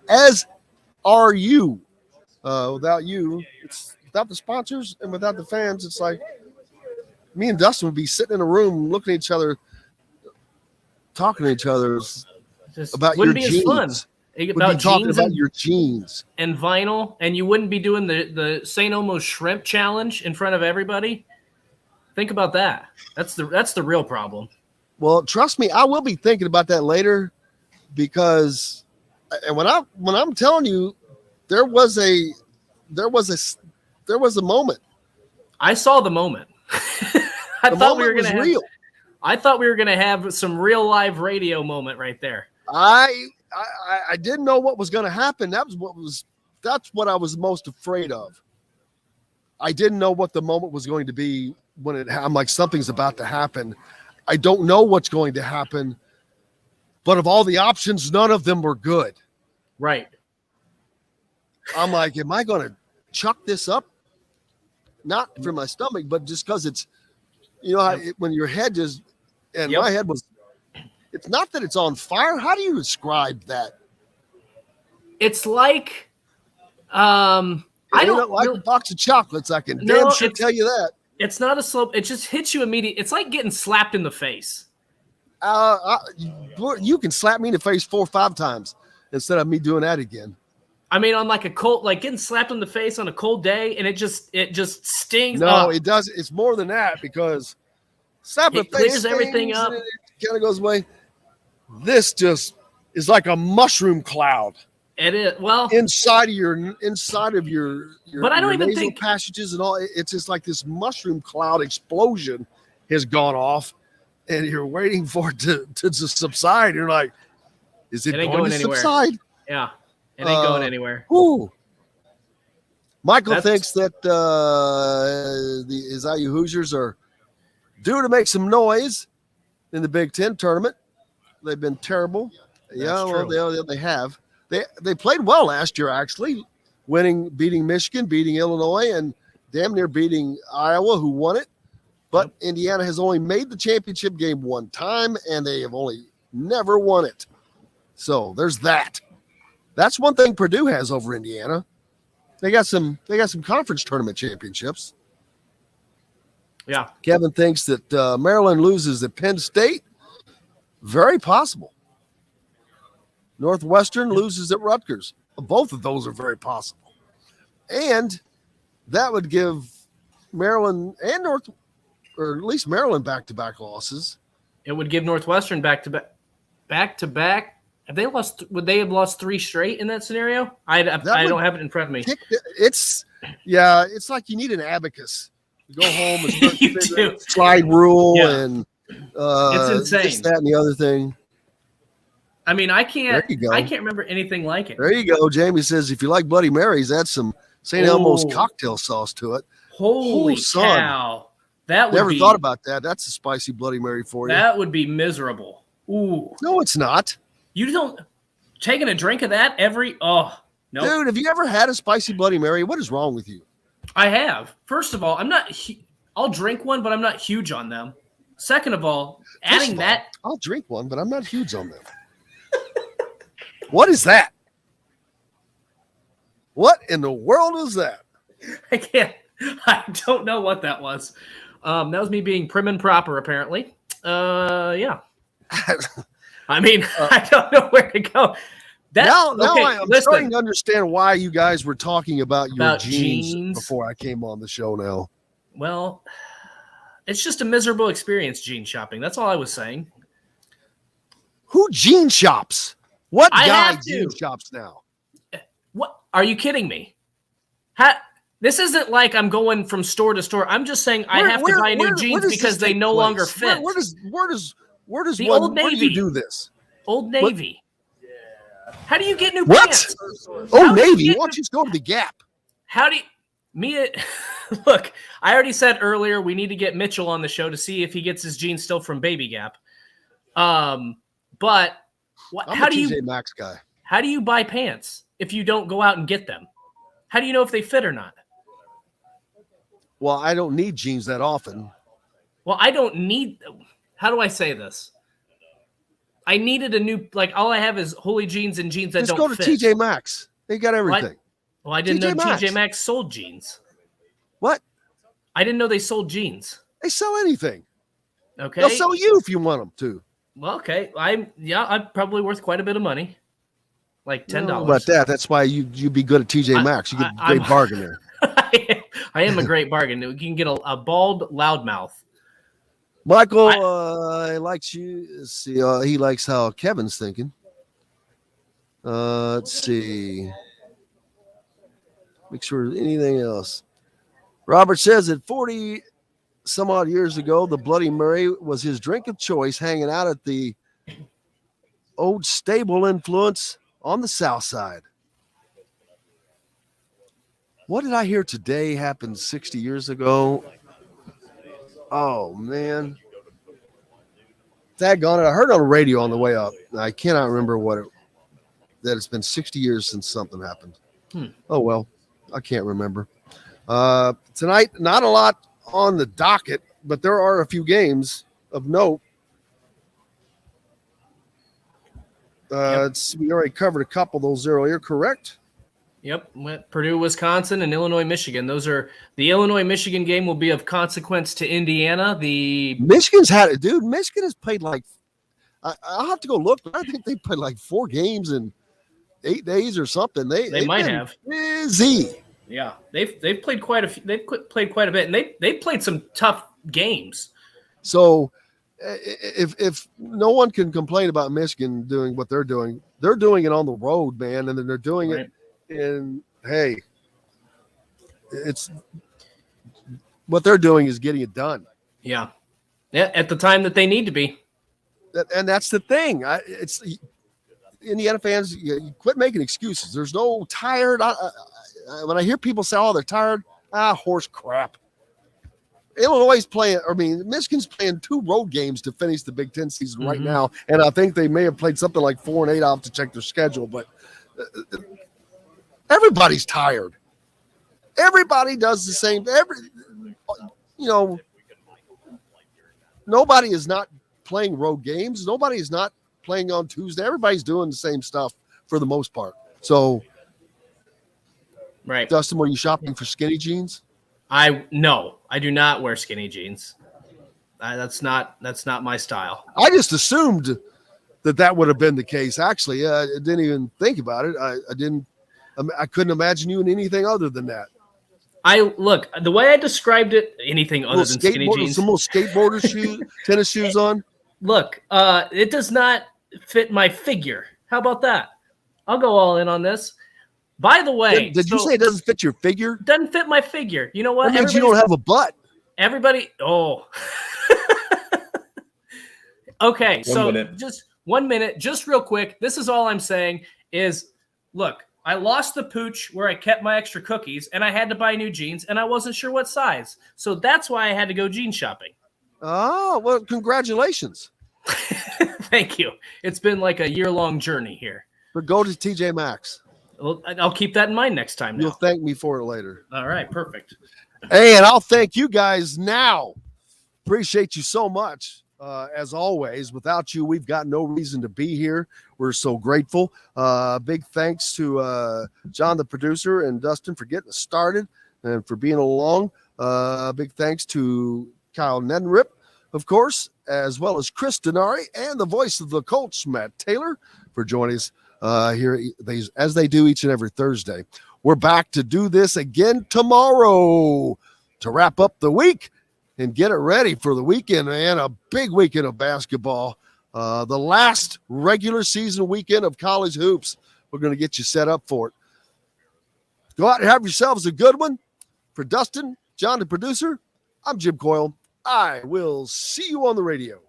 As are you. Without you, without the sponsors and without the fans, it's like me and Dustin would be sitting in a room looking at each other, talking to each other. About your jeans. Fun. About talking about your jeans and vinyl, and you wouldn't be doing the St. Elmo shrimp challenge in front of everybody. Think about that. That's the real problem. Well, trust me, I will be thinking about that later, because, and when I'm telling you, there was a moment. I saw the moment. I thought we were going to real. I thought we were going to have some real live radio moment right there. I didn't know what was going to happen. That's what I was most afraid of. I didn't know what the moment was going to be when I'm like, something's about to happen. I don't know what's going to happen, but of all the options, none of them were good. Right. I'm like, am I going to chuck this up? Not for my stomach, but just because it's, when your head is, and my head was, it's not that it's on fire. How do you describe that? It's like, I don't like a box of chocolates. I can damn sure tell you that. It's not a slope. It just hits you immediately. It's like getting slapped in the face. You can slap me in the face 4 or 5 times instead of me doing that again. I mean, on like a cold, like getting slapped in the face on a cold day, and it just stings. No, it does. It's more than that, because slapping the face clears everything up. It kind of goes away. This just is like a mushroom cloud. It is. Well, inside of your but I don't even nasal think passages and all. It's just like this mushroom cloud explosion has gone off, and you're waiting for it to subside. You're like, is it going to subside? Yeah, it ain't going anywhere. Ooh. Michael thinks that the ISB Hoosiers are due to make some noise in the Big Ten tournament. They've been terrible. They have. They played well last year, actually, beating Michigan, beating Illinois, and damn near beating Iowa, who won it. But Indiana has only made the championship game one time, and they have only never won it. So there's that. That's one thing Purdue has over Indiana. They got some conference tournament championships. Yeah. Kevin thinks that Maryland loses at Penn State. Very possible. Northwestern loses at Rutgers. Both of those are very possible. And that would give Maryland and North, or at least Maryland back-to-back losses. It would give Northwestern back-to-back. Have they lost? Would they have lost 3 straight in that scenario? I don't have it in front of me. It's like you need an abacus. You go home and start You do. slide rule Yeah. and It's insane. this, that, and the other thing. I mean, I can't There you go. remember anything like it. There you go. Jamie says if you like Bloody Marys, add some St. Elmo's cocktail sauce to it. Holy son. cow. That would Never be, thought about that. That's a spicy Bloody Mary for you. that would be miserable. Ooh. No, it's not. You don't taking a drink of that every no. Dude, have you ever had a spicy Bloody Mary? What is wrong with you? I have. First of all, I'm not I'll drink one, but I'm not huge on them. Second of all, adding that I'll drink one, but I'm not huge on them. What is that? What in the world is that? I don't know what that was. That was me being prim and proper, apparently. Yeah. I mean, I don't know where to go. Now I'm starting to understand why you guys were talking about your jeans before I came on the show now. Well, it's just a miserable experience, jean shopping. That's all I was saying. Who jean shops? What I guy have to. jean shops now? What? Are you kidding me? This isn't like I'm going from store to store. I'm just saying I have to buy new jeans because they no longer fit. Where does the one, Old Navy. where do you do this? Old Navy. How do you get new What? pants? Old Navy. Why don't you just go to the Gap? How do you look, I already said earlier we need to get Mitchell on the show to see if he gets his jeans still from Baby Gap. But I'm a TJ Maxx guy. How do you buy pants if you don't go out and get them? How do you know if they fit or not? Well, I don't need jeans that often. Well, I don't need. How do I say this? I needed a new, all I have is Holy jeans and jeans that Just don't go to fit. TJ Maxx. They got everything. Well, I didn't know Maxx. TJ Maxx sold jeans. What? I didn't know they sold jeans. They sell anything. Okay. They'll sell you if you want them to. Well, okay. I'm probably worth quite a bit of money. Like $10. How about that? That's why you'd be good at TJ Maxx. You get a great bargain there. I am a great bargain. You can get a bald loudmouth. Michael likes you. Let's see, he likes how Kevin's thinking. Let's see. Make sure anything else. Robert says that 40 some odd years ago, the Bloody Mary was his drink of choice, hanging out at the old stable influence on the South Side. What did I hear today happened 60 years ago? Oh, man. Daggone it. I heard on the radio on the way up. I cannot remember that it's been 60 years since something happened. Oh, well, I can't remember. Tonight, not a lot on the docket, but there are a few games of note. We already covered a couple of those earlier, correct? Yep. Purdue, Wisconsin, and Illinois, Michigan. Those are the Illinois-Michigan game will be of consequence to Indiana. Michigan's had it, dude. Michigan has played I'll have to go look, but I think they played 4 games in 8 days or something. They might have busy. Yeah, they've played quite a few. They've played quite a bit, and they played some tough games. So, if no one can complain about Michigan doing what they're doing it on the road, man, and then they're doing it. And hey, it's what they're doing is getting it done. Yeah, at the time that they need to be. And that's the thing. It's Indiana fans. You quit making excuses. There's no tired. When I hear people say, "Oh, they're tired," horse crap. Michigan's playing 2 road games to finish the Big Ten season right now, and I think they may have played something like 4 and 8. I'll have to check their schedule, but. Everybody's tired. Everybody does the same. Nobody is not playing road games. Nobody is not playing on Tuesday. Everybody's doing the same stuff for the most part. So, right, Dustin, were you shopping for skinny jeans? No, I do not wear skinny jeans. That's not my style. I just assumed that would have been the case. Actually, I didn't even think about it. I couldn't imagine you in anything other than that. look, the way I described it, anything other than skinny jeans. Some little skateboarder shoes, tennis shoes on. Look, it does not fit my figure. How about that? I'll go all in on this. By the way, did you say it doesn't fit your figure? Doesn't fit my figure. You know what? That means you don't have a butt. Everybody. Oh. Okay, just 1 minute, just real quick. This is all I'm saying is, look, I lost the pooch where I kept my extra cookies, and I had to buy new jeans, and I wasn't sure what size. So that's why I had to go jean shopping. Oh, well, congratulations. Thank you. It's been like a year-long journey here. But go to TJ Maxx. Well, I'll keep that in mind next time now. You'll thank me for it later. All right, perfect. Hey, and I'll thank you guys now. Appreciate you so much. As always, without you, we've got no reason to be here. We're so grateful. Big thanks to John, the producer, and Dustin for getting us started and for being along. Big thanks to Kyle Neddenrip, of course, as well as Chris Denari and the voice of the Colts, Matt Taylor, for joining us here as they do each and every Thursday. We're back to do this again tomorrow to wrap up the week and get it ready for the weekend, man. A big weekend of basketball. The last regular season weekend of college hoops. We're going to get you set up for it. Go out and have yourselves a good one. For Dustin, John, the producer, I'm Jim Coyle. I will see you on the radio.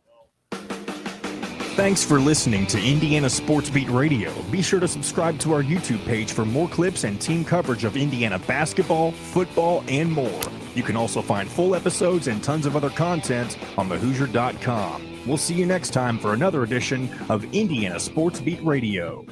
Thanks for listening to Indiana Sports Beat Radio. Be sure to subscribe to our YouTube page for more clips and team coverage of Indiana basketball, football, and more. You can also find full episodes and tons of other content on thehoosier.com. We'll see you next time for another edition of Indiana Sports Beat Radio.